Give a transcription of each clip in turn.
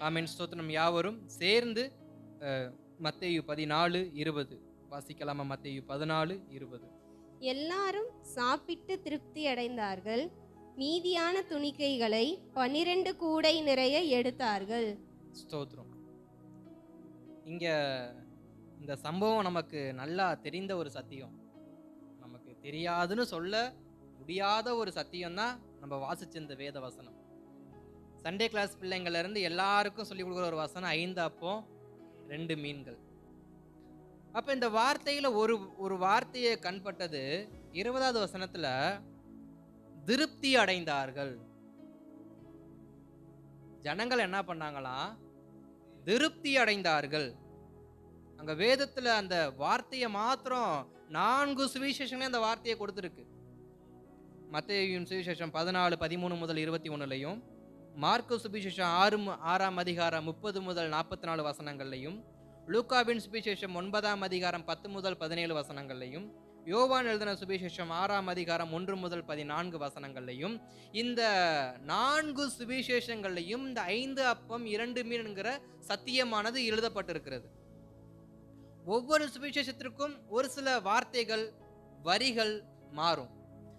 ஆமென். ஸ்தோத்திரம். யாவரும் சேர்ந்து மத்தேயு 14:20 வாசிக்கலாமா? மத்தேயு 14:20. எல்லாரும் சாப்பிட்டு திருப்தி அடைந்தார்கள். மீதியான துணிக்கைகளை 12 கூடை நிறைய எடுத்தார்கள். ஸ்தோத்திரம். இங்க இந்த சம்பவம் நமக்கு நல்லா தெரிந்த ஒரு சத்தியம். நமக்கு தெரியாதுன்னு சொல்ல முடியாத ஒரு சத்தியம் தான் நம்ம வாசிச்ச இந்த வேத வசனம். சண்டே கிளாஸ் பிள்ளைங்கள்ல இருந்து எல்லாருக்கும் சொல்லிக் கொடுக்குற ஒரு வசனம் 5 அப்பம் 2 மீன்கள். அப்ப இந்த வார்த்தையில ஒரு வார்த்தையை கண்பட்டது 20வது வசனத்துல திருப்தி அடைந்தார்கள். ஜனங்கள் என்ன பண்ணாங்களாம்? திருப்தி அடைந்தார்கள். அங்க வேதத்துல அந்த வார்த்தையை மாத்திரம் 4 சுவிசேஷங்களே அந்த வார்த்தையை கொடுத்திருக்கு. மத்தேயுவின் சுவிசேஷம் 14:13 முதல் 21லையும், மார்க்கு சுவிசேஷம் 6ஆம் அதிகாரம் 30 முதல் 44 வசனங்கள்லையும், லூக்காவின் சுவிசேஷம் 9ஆம் அதிகாரம் 10 முதல் 17 வசனங்கள்லையும், யோவான் எழுதின சுவிசேஷம் 6ஆம் அதிகாரம் 1 முதல் 14 வசனங்கள்லையும், இந்த 4 சுவிசேஷங்கள்லையும் இந்த 5 அப்பம் 2 மீன் என்கிற சத்தியமானது எழுதப்பட்டிருக்கிறது. ஒவ்வொரு சுவிசேஷத்திற்கும் ஒரு சில வார்த்தைகள், வரிகள் மாறும்.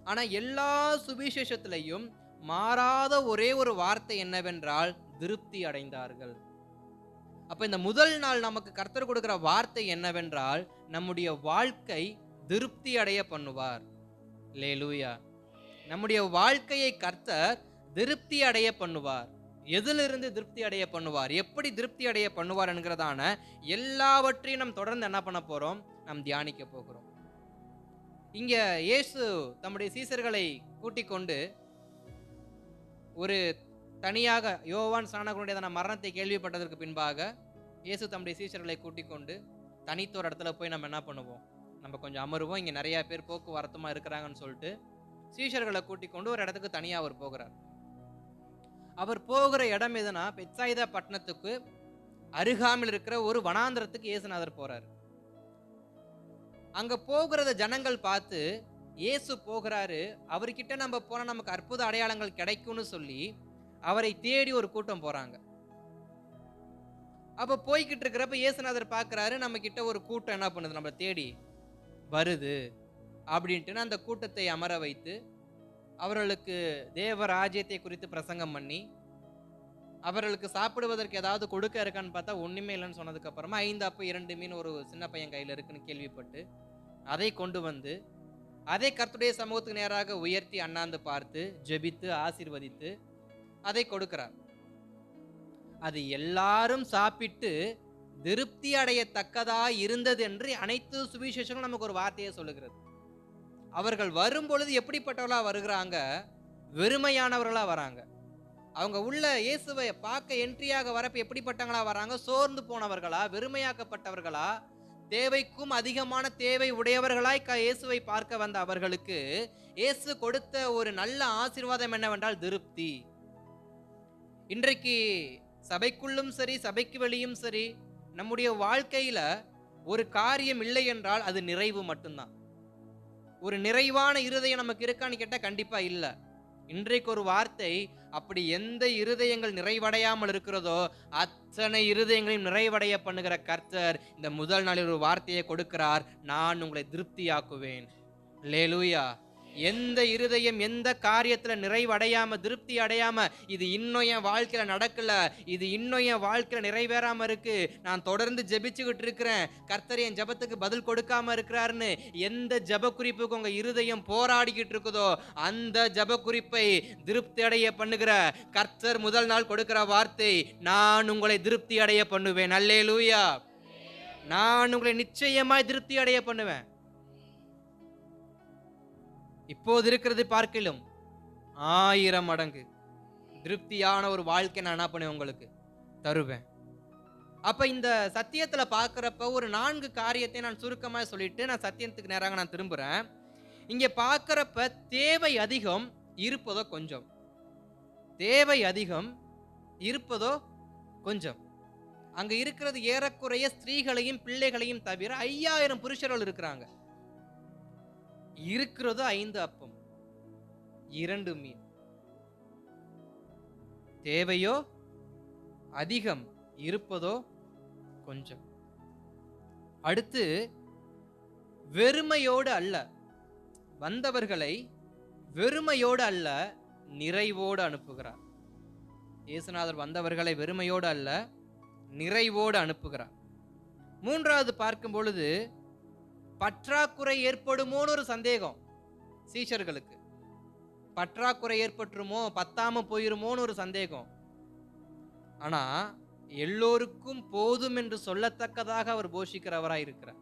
ஆனா எல்லா சுவிசேஷத்திலையும் மாறாத ஒரே ஒரு வார்த்தை என்னவென்றால் திருப்தி அடைந்தார்கள். அப்ப இந்த முதல் நாள் நமக்கு கர்த்தர் கொடுக்கிற வார்த்தை என்னவென்றால், நம்முடைய வாழ்க்கை திருப்தி அடைய பண்ணுவார். அல்லேலூயா. நம்முடைய வாழ்க்கையை கர்த்தர் திருப்தி அடைய பண்ணுவார். எதிலிருந்து திருப்தி அடைய பண்ணுவார், எப்படி திருப்தி அடைய பண்ணுவார் என்கிறதான எல்லாவற்றையும் நாம் தொடர்ந்து என்ன பண்ண போறோம்? நாம் தியானிக்க போகிறோம். இங்க இயேசு தம்முடைய சீசர்களை கூட்டிக் கொண்டு ஒரு தனியாக யோவான் ஸ்நானகனுடையதான மரணத்தை கேள்விப்பட்டதற்கு பின்பாக இயேசு தம்முடைய சீசர்களை கூட்டிக் கொண்டு தனித்த ஒரு இடத்துல போய் நம்ம என்ன பண்ணுவோம்? நம்ம கொஞ்சம் அமருவோம். இங்க நிறைய பேர் போக்குவரத்துமா இருக்கிறாங்கன்னு சொல்லிட்டு சீஷர்களை கூட்டிக் கொண்டு ஒரு இடத்துக்கு தனியா அவர் போகிறார். அவர் போகிற இடம் எதுனா பெத்சாயிதா பட்டணத்துக்கு அருகாமையில் இருக்கிற ஒரு வனாந்திரத்துக்கு இயேசுநாதர் போறார். அங்க போகிறத ஜனங்கள் பார்த்து இயேசு போகிறாரு, அவர்கிட்ட நம்ம போனா நமக்கு அற்புத அடையாளங்கள் கிடைக்கும்னு சொல்லி அவரை தேடி ஒரு கூட்டம் போறாங்க. அப்ப போய்கிட்டு இருக்கிறப்ப இயேசுநாதர் பார்க்கிறாரு, நம்ம கிட்ட ஒரு கூட்டம் என்ன பண்ணுது, நம்மளை தேடி வருது அப்படின்ட்டு அந்த கூட்டத்தை அமர வைத்து அவர்களுக்கு தேவ ராஜ்யத்தை குறித்து பிரசங்கம் பண்ணி, அவர்களுக்கு சாப்பிடுவதற்கு ஏதாவது கொடுக்க இருக்கான்னு பார்த்தா ஒண்ணுமே இல்லைன்னு சொன்னதுக்கு அப்புறமா 5 அப்பம் 2 மீன் ஒரு சின்ன பையன் கையில இருக்குன்னு கேள்விப்பட்டு அதை கொண்டு வந்து அதை கர்த்தருடைய சமூகத்துக்கு நேராக உயர்த்தி அண்ணாந்து பார்த்து ஜெபித்து ஆசீர்வதித்து அதை கொடுக்கிறார். அது எல்லாரும் சாப்பிட்டு திருப்தி அடையத்தக்கதா இருந்தது என்று அனைத்து சுவிசேஷங்களும் நமக்கு ஒரு வார்த்தையை சொல்லுகிறது. அவர்கள் வரும் பொழுது எப்படிப்பட்டவர்களா வருகிறாங்க? வெறுமையானவர்களா வராங்க. அவங்க உள்ள இயேசுவை பார்க்க என்ட்ரியாக வரப்ப எப்படிப்பட்டவங்களா வராங்க? சோர்ந்து போனவர்களா, வெறுமையாக்கப்பட்டவர்களா, தேவைக்கும் அதிகமான தேவை உடையவர்களாய் இயேசுவை பார்க்க வந்த அவர்களுக்கு இயேசு கொடுத்த ஒரு நல்ல ஆசீர்வாதம் என்னவென்றால் திருப்தி. இன்றைக்கு சபைக்குள்ளும் சரி, சபைக்கு வெளியும் சரி, நம்முடைய வாழ்க்கையில ஒரு காரியம் இல்லை என்றால் அது நிறைவு மட்டும்தான். ஒரு நிறைவான இருதயம் நமக்கு இருக்கான்னு கேட்டா கண்டிப்பா இல்ல. இன்றைக்கு ஒரு வார்த்தை, அப்படி எந்த இருதயங்கள் நிறைவடையாமல் இருக்கிறதோ அத்தனை இருதயங்களையும் நிறைவடைய பண்ணுகிற கர்த்தர் இந்த முதல் நாளில் ஒரு வார்த்தையை கொடுக்கிறார், நான் உங்களை திருப்தியாக்குவேன். அல்லேலூயா. எந்த இருதயம் எந்த காரியத்துல நிறைவடையாம திருப்தி அடையாம, இது இன்னும் என் வாழ்க்கையில நடக்கல, இது இன்னும் என் வாழ்க்கையில நிறைவேறாம இருக்கு, நான் தொடர்ந்து ஜெபிச்சுக்கிட்டு இருக்கிறேன், கர்த்தர் என் ஜெபத்துக்கு பதில் கொடுக்காம இருக்கிறாருன்னு எந்த ஜெப குறிப்புக்கு உங்க இருதயம் போராடிக்கிட்டு இருக்குதோ அந்த ஜெப குறிப்பை திருப்தி அடைய பண்ணுகிற கர்த்தர் முதல் நாள் கொடுக்கிற வார்த்தை, நான் உங்களை திருப்தி அடைய பண்ணுவேன். அல்லேலூயா. நான் உங்களை நிச்சயமாய் திருப்தி அடைய பண்ணுவேன். இப்போது இருக்கிறது பார்க்கிலும் 1000 மடங்கு திருப்தியான ஒரு வாழ்க்கை நான் என்ன பண்ணுவேன்? உங்களுக்கு தருவேன். அப்ப இந்த சத்தியத்துல பார்க்கிறப்ப ஒரு 4 காரியத்தை நான் சுருக்கமா சொல்லிட்டு நான் சத்தியத்துக்கு நேராக நான் திரும்புறேன். இங்க பார்க்கிறப்ப தேவை அதிகம், இருப்பதோ கொஞ்சம். தேவை அதிகம், இருப்பதோ கொஞ்சம். அங்க இருக்கிறது ஏறக்குறைய ஸ்திரீகளையும் பிள்ளைகளையும் தவிர 5000 புருஷர்கள் இருக்கிறாங்க. இருக்கிறதோ 5 அப்பம் 2 மீன். தேவையோ அதிகம், இருப்பதோ கொஞ்சம். அடுத்து வெறுமையோடு அல்ல, வந்தவர்களை வெறுமையோடு அல்ல நிறைவோடு அனுப்புகிறார். இயேசுநாதர் வந்தவர்களை வெறுமையோடு அல்ல நிறைவோடு அனுப்புகிறார். மூன்றாவது பார்க்கும் பொழுது பற்றாக்குறை ஏற்படுமோன்னு ஒரு சந்தேகம் சீஷர்களுக்கு. பற்றாக்குறை ஏற்பட்டுருமோ, பத்தாம போயிருமோன்னு ஒரு சந்தேகம். ஆனா எல்லோருக்கும் போதும் என்று சொல்லத்தக்கதாக அவர் போஷிக்கிறவராய் இருக்கிறார்.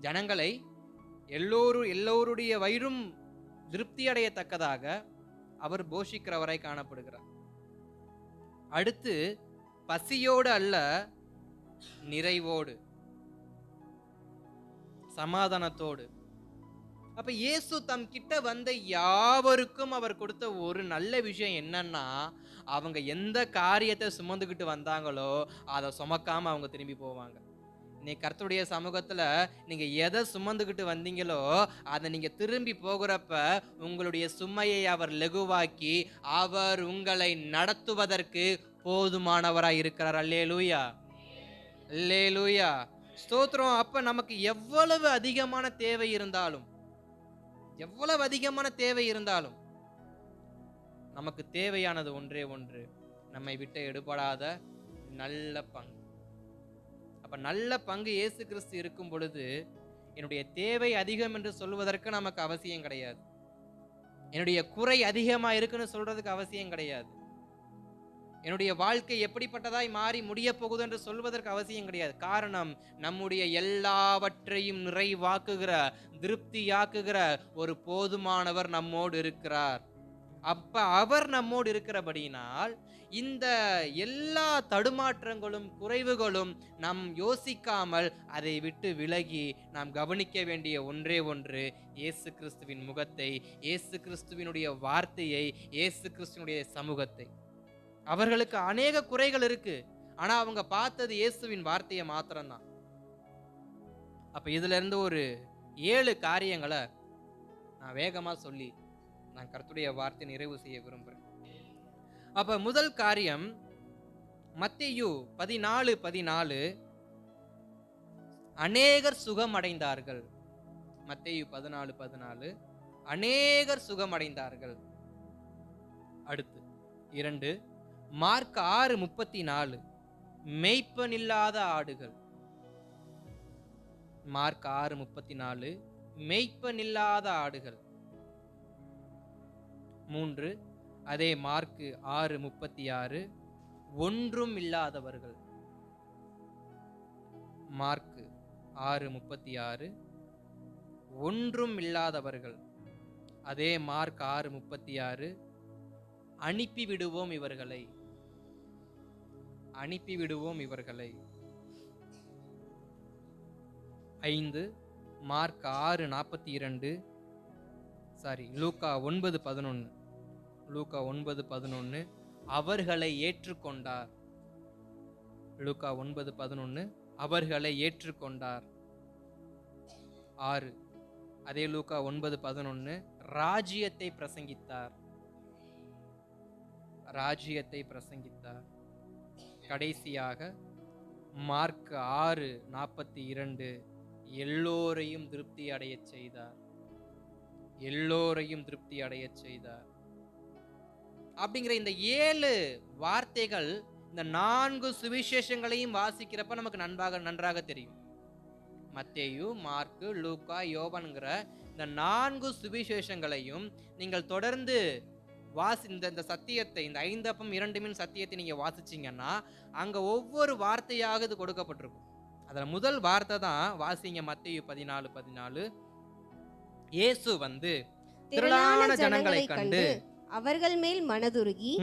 ஜனங்களை எல்லோருடைய வயிறும் திருப்தி அடையத்தக்கதாக அவர் போஷிக்கிறவராய் காணப்படுகிறார். அடுத்து பசியோடு அல்ல நிறைவோடு, சமாதானத்தோடு. அப்ப இயேசு தம் கிட்ட வந்த யாவருக்கும் அவர் கொடுத்த ஒரு நல்ல விஷயம் என்னன்னா, அவங்க எந்த காரியத்தை சுமந்துக்கிட்டு வந்தாங்களோ அதை சுமக்காம அவங்க திரும்பி போவாங்க. இன்னைக்கு கர்த்தருடைய சமூகத்துல நீங்க எதை சுமந்துக்கிட்டு வந்தீங்களோ அதை நீங்க திரும்பி போகிறப்ப உங்களுடைய சுமையை அவர் லகுவாக்கி அவர் உங்களை நடத்துவதற்கு போதுமானவராய் இருக்கிறார். அல்லேலூயா, அல்லேலூயா, ஸ்தோத்திரம். அப்ப நமக்கு எவ்வளவு அதிகமான தேவை இருந்தாலும், எவ்வளவு அதிகமான தேவை இருந்தாலும் நமக்கு தேவையானது ஒன்றே ஒன்று, நம்மை விட்டு எடுபடாத நல்ல பங்கு. அப்ப நல்ல பங்கு இயேசு கிறிஸ்து இருக்கும் பொழுது என்னுடைய தேவை அதிகம் என்று சொல்வதற்கு நமக்கு அவசியம் கிடையாது. என்னுடைய குறை அதிகமா இருக்குன்னு சொல்றதுக்கு அவசியம் கிடையாது. என்னுடைய வாழ்க்கை எப்படிப்பட்டதாய் மாறி முடிய போகுது என்று சொல்வதற்கு அவசியம் கிடையாது. காரணம், நம்முடைய எல்லாவற்றையும் நிறைவாக்குகிற, திருப்தியாக்குகிற ஒரு போதுமானவர் நம்மோடு இருக்கிறார். அப்ப அவர் நம்மோடு இருக்கிறபடியினால் இந்த எல்லா தடுமாற்றங்களும் குறைவுகளும் நாம் யோசிக்காமல் அதை விட்டு விலகி நாம் கவனிக்க வேண்டிய ஒன்றே ஒன்று, இயேசு கிறிஸ்துவின் முகத்தை, இயேசு கிறிஸ்துவினுடைய வார்த்தையை, இயேசு கிறிஸ்துவினுடைய சமூகத்தை. அவர்களுக்கு அநேக குறைகள் இருக்கு, ஆனா அவங்க பார்த்தது இயேசுவின் வார்த்தையை மாத்திரம்தான். அப்ப இதுல இருந்து ஒரு 7 காரியங்களை நான் வேகமா சொல்லி நான் கர்த்தருடைய வார்த்தை நிறைவு செய்ய விரும்புறேன். அப்ப முதல் காரியம், மத்தேயு 14:14 அநேகர் சுகம் அடைந்தார்கள். மத்தேயு 14:14 அநேகர் சுகம் அடைந்தார்கள். அடுத்து 2 மார்க் 6:34 மெய்ப்பனில்லாத ஆடுகள். மார்க் 6:34 மெய்ப்பனில்லாத ஆடுகள். 3 அதே மார்க் 6:36 ஒன்றும் இல்லாதவர்கள். மார்க் 6:36 ஒன்றும் இல்லாதவர்கள். அதே மார்க் 6:36 அனுப்பிவிடுவோம் இவர்களை, அனுப்பிவிடுவோம் இவர்களை. 5 மார்க் 6:42 லூக்கா 9:11 லூக்கா 9:11 அவர்களை ஏற்றுக்கொண்டார். லூக்கா 9:11 அவர்களை ஏற்றுக்கொண்டார். 6 அதே லூக்கா 9:11 ராஜ்யத்தை பிரசங்கித்தார், ராஜ்யத்தை பிரசங்கித்தார். கடைசியாக மார்க் 6:42 எல்லோரையும் திருப்தி அடைய செய்தார், எல்லோரையும் திருப்தி அடைய செய்தார். அப்படிங்கிற இந்த 7 வார்த்தைகள் இந்த 4 சுவிசேஷங்களையும் வாசிக்கிறப்ப நமக்கு நன்றாக தெரியும். மத்தேயு, மார்க்கு, லூக்கா, யோவான்ங்கிற இந்த 4 சுவிசேஷங்களையும் நீங்கள் தொடர்ந்து இந்த சத்தியத்தை, இந்த 5 அப்பம் 2 மீன் சத்தியத்தை நீங்க வாசிச்சீங்கன்னா அங்க ஒவ்வொரு வார்த்தையாக இது கொடுக்கப்பட்டிருக்கும். அதுல முதல் வார்த்தை தான் வாசிங்க, மத்தேயு 14:14 இயேசு வந்து திரளான ஜனங்களை கண்டு அவர்கள் மேல் மனதுருகி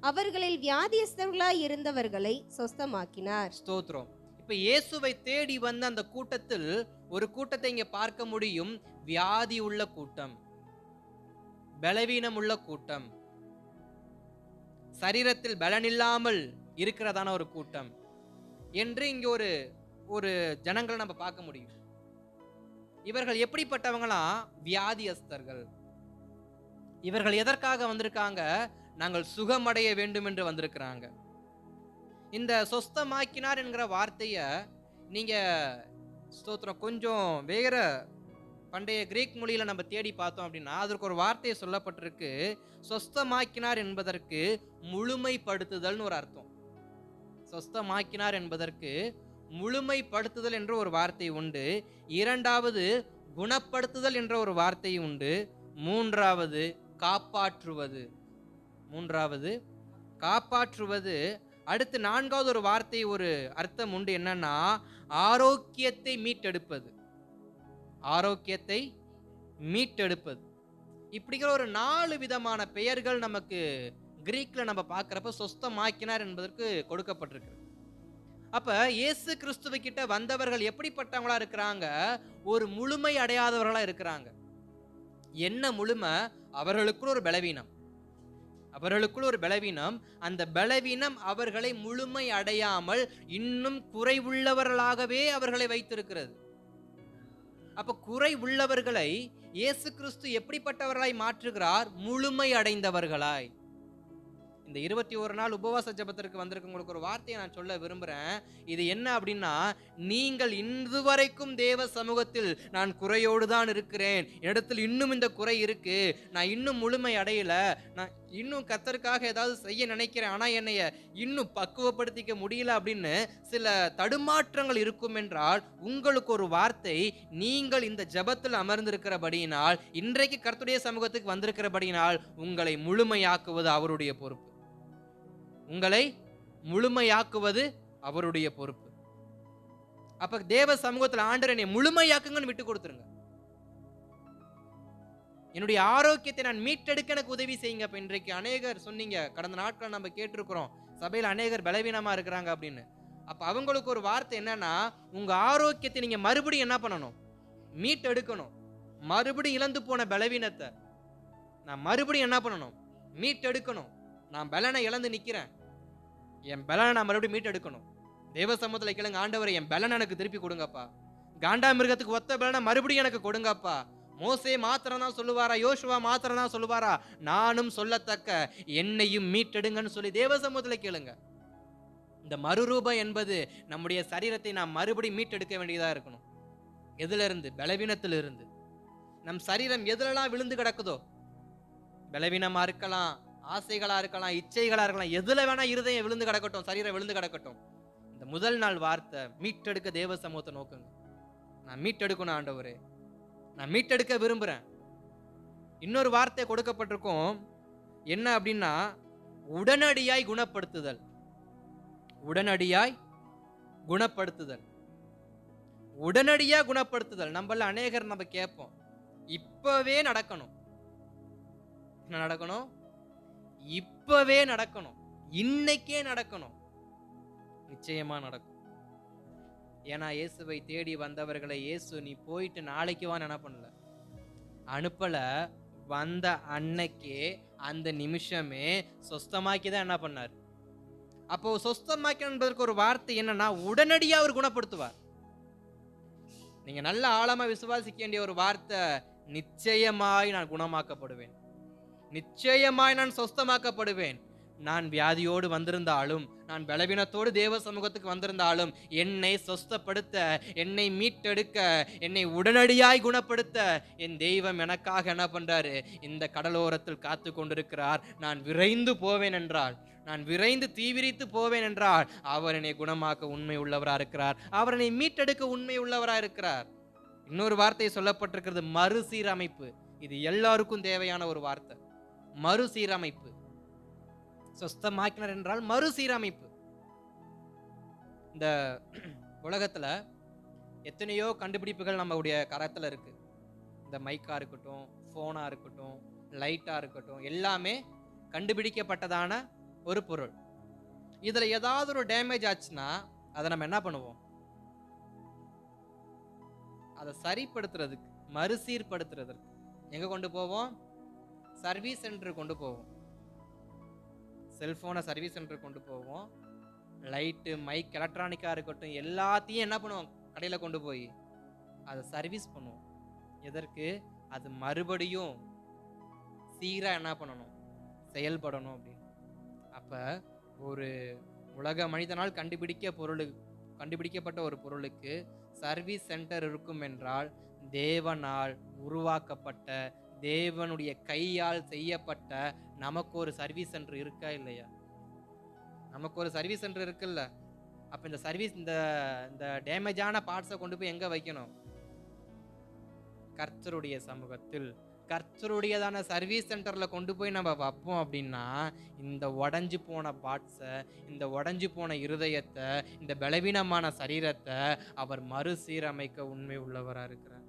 அவர்களில் வியாதியஸ்தர்களாய் இருந்தவர்களை சொஸ்தமாக்கினார். ஸ்தோத்திரம். இப்ப இயேசுவை தேடி வந்த அந்த கூட்டத்தில் ஒரு கூட்டத்தை இங்க பார்க்க முடியும். வியாதி உள்ள கூட்டம், பலவீனம் உள்ள கூட்டம், சரீரத்தில் பலனில்லாமல் இருக்கிறதான ஒரு கூட்டம் என்று இங்க ஒரு ஜனங்களை நம்ம பார்க்க முடியும். இவர்கள் எப்படிப்பட்டவங்களா? வியாதியஸ்தர்கள். இவர்கள் எதற்காக வந்திருக்காங்க? நாங்கள் சுகமடைய வேண்டும் என்று வந்திருக்கிறாங்க. இந்த சொஸ்தமாக்கினார் என்கிற வார்த்தைய நீங்க ஸ்தோத்திரம் கொஞ்சம் வேற பண்டைய கிரேக் மொழியில நம்ம தேடி பார்த்தோம் அப்படின்னா அதற்கு ஒரு வார்த்தையை சொல்லப்பட்டிருக்கு. சொஸ்தமாக்கினார் என்பதற்கு முழுமைப்படுத்துதல்னு ஒரு அர்த்தம். சொஸ்தமாக்கினார் என்பதற்கு முழுமைப்படுத்துதல் என்ற ஒரு வார்த்தை உண்டு. இரண்டாவது குணப்படுத்துதல் என்ற ஒரு வார்த்தை உண்டு. மூன்றாவது காப்பாற்றுவது. அடுத்து நான்காவது ஒரு வார்த்தை, ஒரு அர்த்தம் உண்டு. என்னன்னா ஆரோக்கியத்தை மீட்டெடுப்பது. இப்படிங்கிற ஒரு 4 விதமான பெயர்கள் நமக்கு கிரீக்ல நம்ம பார்க்கிறப்ப சொஸ்தமாக்கினார் என்பதற்கு கொடுக்கப்பட்டிருக்கு. அப்ப இயேசு கிறிஸ்துவ கிட்ட வந்தவர்கள் எப்படிப்பட்டவங்களா இருக்கிறாங்க? ஒரு முழுமை அடையாதவர்களா இருக்கிறாங்க. என்ன முழுமை? அவர்களுக்குள் ஒரு பலவீனம். அந்த பலவீனம் அவர்களை முழுமை அடையாமல் இன்னும் குறைவுள்ளவர்களாகவே அவர்களை வைத்திருக்கிறது. அப்ப குறை உள்ளவர்களை இயேசு கிறிஸ்து எப்படிப்பட்டவர்களாய் மாற்றுகிறார்? முழுமை அடைந்தவர்களாய். இந்த 21 நாள் உபவாச ஜெபத்திற்கு வந்திருக்கவங்களுக்கு ஒரு வார்த்தையை நான் சொல்ல விரும்புறேன். இது என்ன அப்படின்னா, நீங்கள் இதுவரைக்கும் தேவ சமூகத்தில் நான் குறையோடு தான் இருக்கிறேன், இடத்துல இன்னும் இந்த குறை இருக்கு, நான் இன்னும் முழுமை அடையல, நான் இன்னும் கர்த்தருக்காக ஏதாவது செய்ய நினைக்கிறேன், ஆனா என்னைய இன்னும் பக்குவப்படுத்திக்க முடியல அப்படின்னு சில தடுமாற்றங்கள் இருக்கும் என்றால், உங்களுக்கு ஒரு வார்த்தை, நீங்கள் இந்த ஜெபத்தில் அமர்ந்திருக்கிறபடியினால், இன்றைக்கு கர்த்தருடைய சமூகத்துக்கு வந்திருக்கிறபடியினால் உங்களை முழுமையாக்குவது அவருடைய பொறுப்பு. அப்ப தேவ சமூகத்தில் ஆண்டவர் என்னை முழுமையாக்குங்கன்னு விட்டு கொடுத்துருங்க. என்னுடைய ஆரோக்கியத்தை நான் மீட்டெடுக்க எனக்கு உதவி செய்யுங்க. இப்ப இன்றைக்கு அநேகர் சொன்னீங்க, கடந்த நாட்கள் நம்ம கேட்டிருக்கிறோம், சபையில் அநேகர் பலவீனமா இருக்கிறாங்க அப்படின்னு. அப்ப அவங்களுக்கு ஒரு வார்த்தை என்னன்னா, உங்க ஆரோக்கியத்தை நீங்க மறுபடியும் என்ன பண்ணணும்? மீட்டெடுக்கணும். மறுபடியும் இழந்து போன பலவீனத்தை நான் மறுபடியும் என்ன பண்ணணும்? மீட்டெடுக்கணும். நான் பலனை இழந்து நிக்கிறேன், என் பலனை நான் மறுபடியும் மீட்டெடுக்கணும். தேவ சமூகத்தில் கேளுங்க, ஆண்டவரை என் பலனை எனக்கு திருப்பி கொடுங்கப்பா, காண்டா மிருகத்துக்கு ஒத்த பலனை மறுபடியும் எனக்கு கொடுங்கப்பா. மோசே மாத்திரம் தான் சொல்லுவாரா? யோசுவா மாத்திரம் தான் சொல்லுவாரா? நானும் சொல்லத்தக்க என்னையும் மீட்டெடுங்கன்னு சொல்லி தேவ சமூகத்தில் கேளுங்க. இந்த மறுரூபம் என்பது நம்முடைய சரீரத்தை நாம் மறுபடியும் மீட்டெடுக்க வேண்டியதா இருக்கணும். எதுல இருந்து? பலவீனத்திலிருந்து. நம் சரீரம் எதுலெல்லாம் விழுந்து கிடக்குதோ, பலவீனமா இருக்கலாம், ஆசைகளா இருக்கலாம், இச்சைகளா இருக்கலாம், எதுல வேணா இருதயம் விழுந்து கிடக்கட்டும், சரீரம் விழுந்து கிடக்கட்டும். இந்த முதல் நாள் வார்த்தை, மீட்டெடுக்க தேவ சமூகத்தை நோக்குங்க. நான் மீட்டெடுக்கணும் ஆண்டவரே, நான் மீட்டெடுக்க விரும்புறேன். இன்னொரு வார்த்தை கொடுக்கப்பட்டிருக்கும், என்ன அப்படின்னா உடனடியாய் குணப்படுத்துதல். உடனடியா குணப்படுத்துதல். நம்மள அநேகர் நம்ம கேட்போம், இப்பவே நடக்கணும். என்ன நடக்கணும்? இப்பவே நடக்கணும், இன்னைக்கே நடக்கணும். நிச்சயமா நடக்கும். ஏன்னா இயேசுவை தேடி வந்தவர்களை இயேசு நீ போயிட்டு நாளைக்கு வான்னு என்ன பண்ணல, அனுப்பல. வந்த அன்னைக்கே அந்த நிமிஷமே சொஸ்தமாக்கி தான் என்ன பண்ணார். அப்போ சொஸ்தமாக்கி என்பதற்கு ஒரு வார்த்தை என்னன்னா, உடனடியா அவர் குணப்படுத்துவார். நீங்க நல்ல ஆழமா விசுவாசிக்க வேண்டிய ஒரு வார்த்தை, நிச்சயமாய் நான் குணமாக்கப்படுவேன், நிச்சயமாய் நான் சொஸ்தமாக்கப்படுவேன். நான் வியாதியோடு வந்திருந்தாலும், நான் பலவீனத்தோடு தேவ சமூகத்துக்கு வந்திருந்தாலும், என்னை சொஸ்தப்படுத்த, என்னை மீட்டெடுக்க, என்னை உடனடியாய் குணப்படுத்த என் தெய்வம் எனக்காக என்ன பண்றாரு? இந்த கடலோரத்தில் காத்து கொண்டிருக்கிறார். நான் விரைந்து போவேன் என்றால், நான் விரைந்து தீவிரித்து போவேன் என்றால், அவர் என்னை குணமாக்க உண்மை உள்ளவரா இருக்கிறார், அவர் என்னை மீட்டெடுக்க உண்மை உள்ளவரா இருக்கிறார். இன்னொரு வார்த்தை சொல்லப்பட்டிருக்கிறது, மறுசீரமைப்பு. இது எல்லாருக்கும் தேவையான ஒரு வார்த்தை, மறுசீரமைப்பு. சொஸ்தமாக்கினார் என்றால் மறுசீரமைப்பு. இந்த உலகத்துல எத்தனையோ கண்டுபிடிப்புகள் நம்மளுடைய கரத்துல இருக்கு. இந்த மைக்கா இருக்கட்டும், போனா இருக்கட்டும், லைட்டா இருக்கட்டும், எல்லாமே கண்டுபிடிக்கப்பட்டதான ஒரு பொருள். இதுல ஏதாவது ஒரு டேமேஜ் ஆச்சுன்னா அதை நம்ம என்ன பண்ணுவோம்? அதை சரிப்படுத்துறதுக்கு, மறுசீர்படுத்துறதுக்கு எங்க கொண்டு போவோம்? சர்வீஸ் சென்டர் கொண்டு போவோம். செல்போனை சர்வீஸ் சென்டர் கொண்டு போவோம். லைட்டு, மைக், எலக்ட்ரானிக்கா இருக்கட்டும், எல்லாத்தையும் என்ன பண்ணுவோம்? கடையில கொண்டு போய் அதை சர்வீஸ் பண்ணுவோம். எதற்கு? அது மறுபடியும் சீரா என்ன பண்ணணும்? செயல்படணும் அப்படின்னு. அப்ப ஒரு உலக மனிதனால் கண்டுபிடிக்கப்பட்ட ஒரு பொருளுக்கு சர்வீஸ் சென்டர் இருக்கும் என்றால், தேவனால் உருவாக்கப்பட்ட, தேவனுடைய கையால் செய்யப்பட்ட நமக்கு ஒரு சர்வீஸ் சென்டர் இருக்கா இல்லையா? நமக்கு ஒரு சர்வீஸ் சென்டர் இருக்குல்ல. அப்ப இந்த சர்வீஸ் இந்த டேமேஜான பார்ட்ஸை கொண்டு போய் எங்க வைக்கணும்? கர்த்தருடைய சமூகத்தில், கர்த்தருடையதான சர்வீஸ் சென்டர்ல கொண்டு போய் நம்ம வைப்போம் அப்படின்னா, இந்த உடைஞ்சு போன பார்ட்ஸை, இந்த உடைஞ்சு போன இருதயத்தை, இந்த பலவீனமான சரீரத்தை அவர் மறுசீரமைக்க உண்மை உள்ளவரா இருக்கிறார்.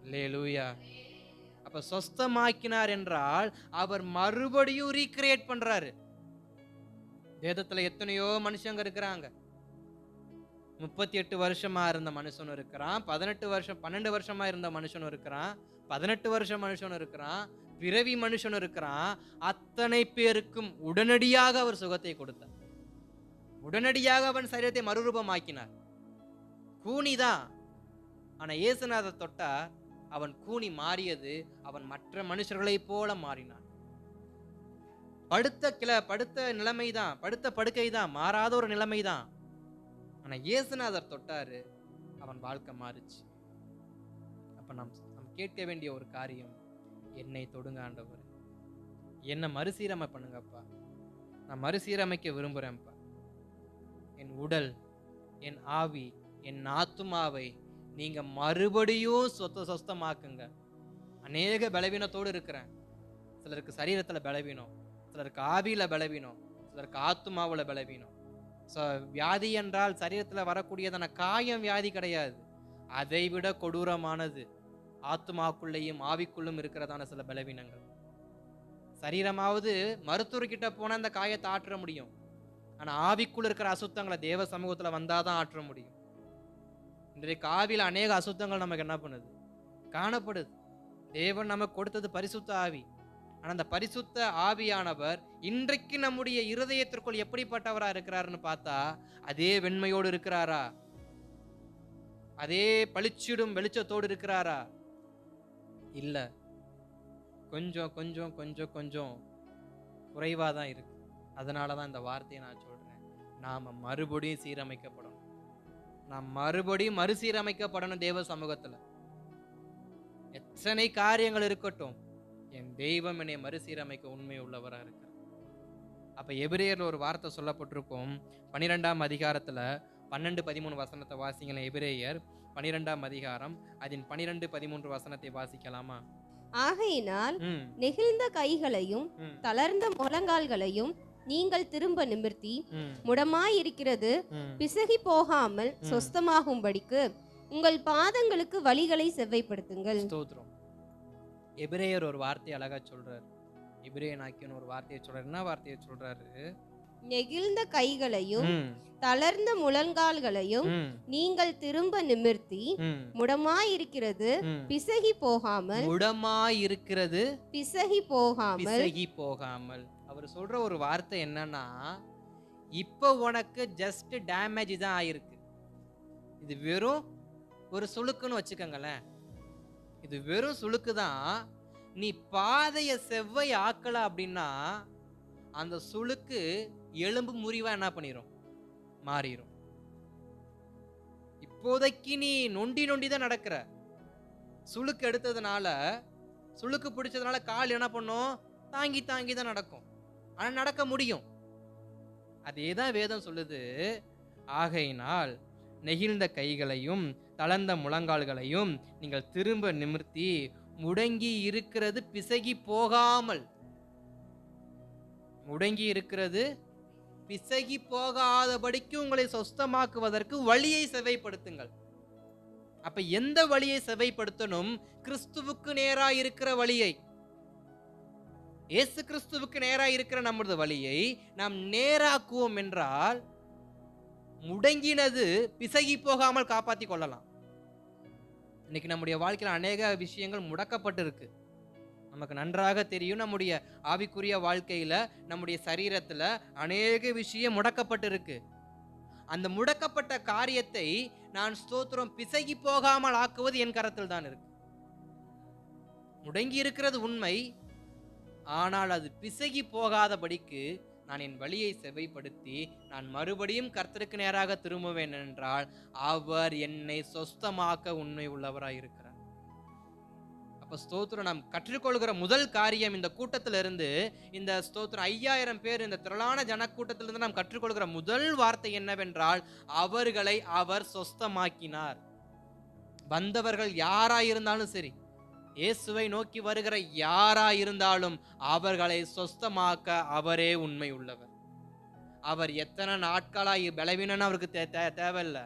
அல்லேலூயா. அப்ப சொஸ்தமாக்கினார் என்றால் அவர் மறுபடியும் ரீக்ரியேட் பண்றாரு. வேதத்துல எத்தனையோ மனுஷங்க இருக்கிறாங்க. 38 வருஷமா இருந்த மனுஷனும் இருக்கிறான், 12 வருஷமா இருந்த மனுஷனும் இருக்கிறான், 18 வருஷம் மனுஷனும் இருக்கிறான், பிறவி மனுஷனும் இருக்கிறான். அத்தனை பேருக்கும் உடனடியாக அவர் சுகத்தை கொடுத்தார். உடனடியாக அவன் சரீரத்தை மறுரூபமாக்கினார். கூனிதான், ஆனா இயேசுநாத தொட்டா அவன் கூனி மாறியது. அவன் மற்ற மனுஷர்களைப் போல மாறினான். படுத்த நிலைமைதான், படுத்த படுக்கைதான், மாறாத ஒரு நிலைமைதான். ஆனா இயேசுநாதர் தொட்டாரு, அவன் வாழ்க்கை மாறுச்சு. அப்ப நாம் கேட்க வேண்டிய ஒரு காரியம், என்னை தொடுங்க ஆண்டவர், என்னை மறுசீரமை பண்ணுங்கப்பா, நான் மறுசீரமைக்க விரும்புறேன்ப்பா. என் உடல், என் ஆவி, என் ஆத்துமாவை நீங்க மறுபடியும் சொஸ்தமாக்குங்க. அநேக பலவீனத்தோடு இருக்கிறேன். சிலருக்கு சரீரத்துல பலவீனம், சிலருக்கு ஆவியில பலவீனம், சிலருக்கு ஆத்துமாவுல பலவீனம். வியாதி என்றால் சரீரத்துல வரக்கூடியதான காயம் வியாதி கிடையாது, அதை விட கொடூரமானது ஆத்துமாக்குள்ளேயும் ஆவிக்குள்ளும் இருக்கிறதான சில பலவீனங்கள். சரீரமாவது மருத்துவர்கிட்ட போனா அந்த காயத்தை ஆற்ற முடியும், ஆனா ஆவிக்குள்ள இருக்கிற அசுத்தங்களை தேவ சமூகத்துல வந்தாதான் ஆற்ற முடியும். இன்றைக்கு ஆவியில அநேக அசுத்தங்கள் நமக்கு என்ன பண்ணுது? காணப்படுது. தேவன் நமக்கு கொடுத்தது பரிசுத்த ஆவி. ஆனா அந்த பரிசுத்த ஆவியானவர் இன்றைக்கு நம்முடைய இருதயத்திற்குள் எப்படிப்பட்டவரா இருக்கிறாருன்னு பார்த்தா, அதே வெண்மையோடு இருக்கிறாரா? அதே பளிச்சிடும் வெளிச்சத்தோடு இருக்கிறாரா? இல்ல, கொஞ்சம் கொஞ்சம் கொஞ்சம் கொஞ்சம் குறைவாதான் இருக்கு. அதனாலதான் இந்த வார்த்தையை நான் சொல்றேன், நாம மறுபடியும் சீரமைக்கப்படணும். நாம் மறுபடியும் மறுசீரமைக்கப்படணும் தேவ சமூகத்துல. எத்தனை காரியங்கள் இருக்கட்டும், என் தெய்வம் என்னை மறுசீரமைக்க உண்மை உள்ளவரா இருக்க. அப்ப எபிரேயர்ல ஒரு வார்த்தை சொல்லப்பட்டிருக்கும், 12ஆம் அதிகாரத்துல 12-13 வசனத்தை வாசிங்களேன். எபிரேயர் 12ஆம் அதிகாரம் அதன் 12-13 வசனத்தை வாசிக்கலாமா? ஆகையினால் நெகிழ்ந்த கைகளையும் தளர்ந்த முழங்கால்களையும் நீங்கள் திரும்ப நிமிர்த்தி, முடமாயிருக்கிறது பிசகி போகாமல் சொஸ்தமாகும்படிக்கு உங்கள் பாதங்களுக்கு வழிகளை செவ்வைப்படுத்துங்கள். ஸ்தோத்திரம். எபிரேயர் ஒரு வார்த்தை அழகா சொல்றாரு. எபிரேயன் ஆக்கியன் ஒரு வார்த்தையை சொல்றாரு. என்ன வார்த்தையை சொல்றாரு? நெகிழ்ந்த கைகளையும் தளர்ந்த முழங்கால்களையும் நீங்கள் திரும்ப நிமிர்த்தி, முடமாயிருக்கிறது பிசகி போகாமல், முடமாயிருக்கிறது பிசகி போகாமல். அவர் சொல்ற ஒரு வார்த்தை என்னன்னா, இப்ப உனக்கு ஜஸ்ட் டேமேஜ் தான் ஆயிருக்கு. இது வெறும் ஒரு சுளுக்குன்னு வச்சுக்கோங்களேன். இது வெறும் சுளுக்கு தான். நீ பாதைய செவ்வை ஆக்கல அப்படின்னா அந்த சுளுக்கு எலும்பு முறிவா என்ன பண்ணிரும்? மாறிடும். இப்போதைக்கு நீ நொண்டி தான் நடக்கிற. சுளுக்கு எடுத்ததுனால, சுளுக்கு பிடிச்சதுனால கால் என்ன பண்ணும்? தாங்கி தான் நடக்கும். ஆனா நடக்க முடியும். அதேதான் வேதம் சொல்லுது. ஆகையினால் நெகிழ்ந்த கைகளையும் தளர்ந்த முழங்கால்களையும் நீங்கள் திரும்ப நிமிர்த்தி, முடங்கி இருக்கிறது பிசகி போகாமல், முடங்கி இருக்கிறது பிசகி போகாதபடிக்கு உங்களை சொஸ்தமாக்குவதற்கு வழியை செவைப்படுத்துங்கள். அப்ப எந்த வழியை செவைப்படுத்தணும்? கிறிஸ்துவுக்கு நேராக இருக்கிற வழியை, இயேசு கிறிஸ்துவுக்கு நேராக இருக்கிற நமது வழியை நாம் நேராக்குவோம் என்றால் முடங்கினது பிசகி போகாமல் காப்பாற்றி கொள்ளலாம். இன்னைக்கு நம்முடைய வாழ்க்கையில் அநேக விஷயங்கள் முடக்கப்பட்டு இருக்கு. நமக்கு நன்றாக தெரியும், நம்முடைய ஆவிக்குரிய வாழ்க்கையில, நம்முடைய சரீரத்துல அநேக விஷயம் முடக்கப்பட்டு இருக்கு. அந்த முடக்கப்பட்ட காரியத்தை நான் ஸ்தோத்திரம் பிசகி போகாமல் ஆக்குவது என் கரத்தில் தான் இருக்கு. முடங்கி இருக்கிறது உண்மை, ஆனால் அது பிசகி போகாதபடிக்கு நான் என் வழியை செவைப்படுத்தி நான் மறுபடியும் கர்த்தருக்கு நேராக திரும்புவேன் என்றால் அவர் என்னை சொஸ்தமாக்க உண்மை உள்ளவராய் இருக்கிறார். அப்ப ஸ்தோத்திரம், நாம் கற்றுக்கொள்கிற முதல் காரியம் இந்த கூட்டத்திலிருந்து, இந்த ஸ்தோத்திரம் 5000 பேர் இந்த திரளான ஜனக்கூட்டத்திலிருந்து நாம் கற்றுக்கொள்கிற முதல் வார்த்தை என்னவென்றால், அவர்களை அவர் சொஸ்தமாக்கினார். வந்தவர்கள் யாராயிருந்தாலும் சரி, இயேசுவை நோக்கி வருகிற யாராயிருந்தாலும் அவர்களை சொஸ்தமாக்க அவரே உண்மை உள்ளவர். அவர் எத்தனை நாட்களாய் பலவீனன்னு அவருக்கு தேவையில்லை.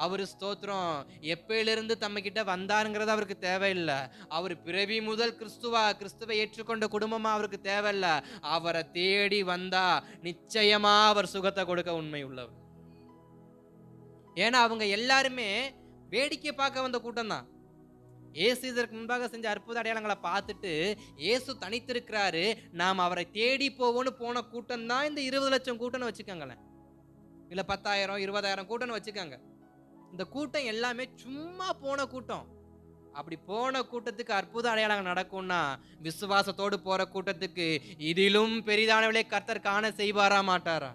அவரு ஸ்தோத்திரம் எப்பயிலிருந்து தம்ம கிட்ட வந்தாருங்கிறது அவருக்கு தேவையில்லை. அவர் பிறவி முதல் கிறிஸ்துவை ஏற்றுக்கொண்ட குடும்பமா அவருக்கு தேவையில்லை. அவரை தேடி வந்தா நிச்சயமா அவர் சுகத்தை கொடுக்க உண்மை உள்ளவர். ஏன்னா அவங்க எல்லாருமே வேடிக்கை பார்க்க வந்த கூட்டம் தான். இயேசு இதற்கு முன்பாக செஞ்ச அற்புத அடையாளங்களை பார்த்துட்டு இயேசு தனித்திருக்கிறாரு, நாம் அவரை தேடி போவோன்னு போன கூட்டம் தான் இந்த 20 லட்சம் கூட்டம்னு வச்சுக்கோங்களேன். இல்ல 10,000 20,000 கூட்டம்னு வச்சுக்கோங்க. இந்த கூட்டம் எல்லாமே சும்மா போன கூட்டம். அப்படி போன கூட்டத்துக்கு அற்புத அடையாளங்கள் நடக்கும்னா, விசுவாசத்தோடு போற கூட்டத்துக்கு இதிலும் பெரிதானவளை கர்த்தர் காண செய்வாரா மாட்டாரா?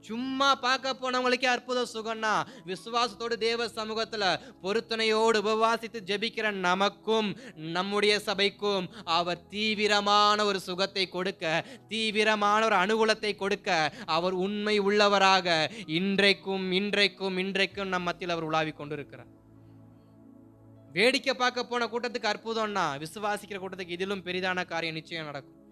சும்மா பார்க்க போனவங்களுக்கே அற்புத சுகம்னா, விசுவாசத்தோடு தேவ சமூகத்துல பொருத்தனையோடு உபவாசித்து ஜெபிக்கிற நமக்கும் நம்முடைய சபைக்கும் அவர் தீவிரமான ஒரு சுகத்தை கொடுக்க, தீவிரமான ஒரு அனுகூலத்தை கொடுக்க அவர் உண்மை உள்ளவராக இன்றைக்கும் நம் மத்தியில் அவர் உலாவிக் கொண்டிருக்கிறார். வேடிக்கை பார்க்க போன கூட்டத்துக்கு அற்புதம்னா, விசுவாசிக்கிற கூட்டத்துக்கு இதிலும் பெரிதான காரியம் நிச்சயம் நடக்கும்.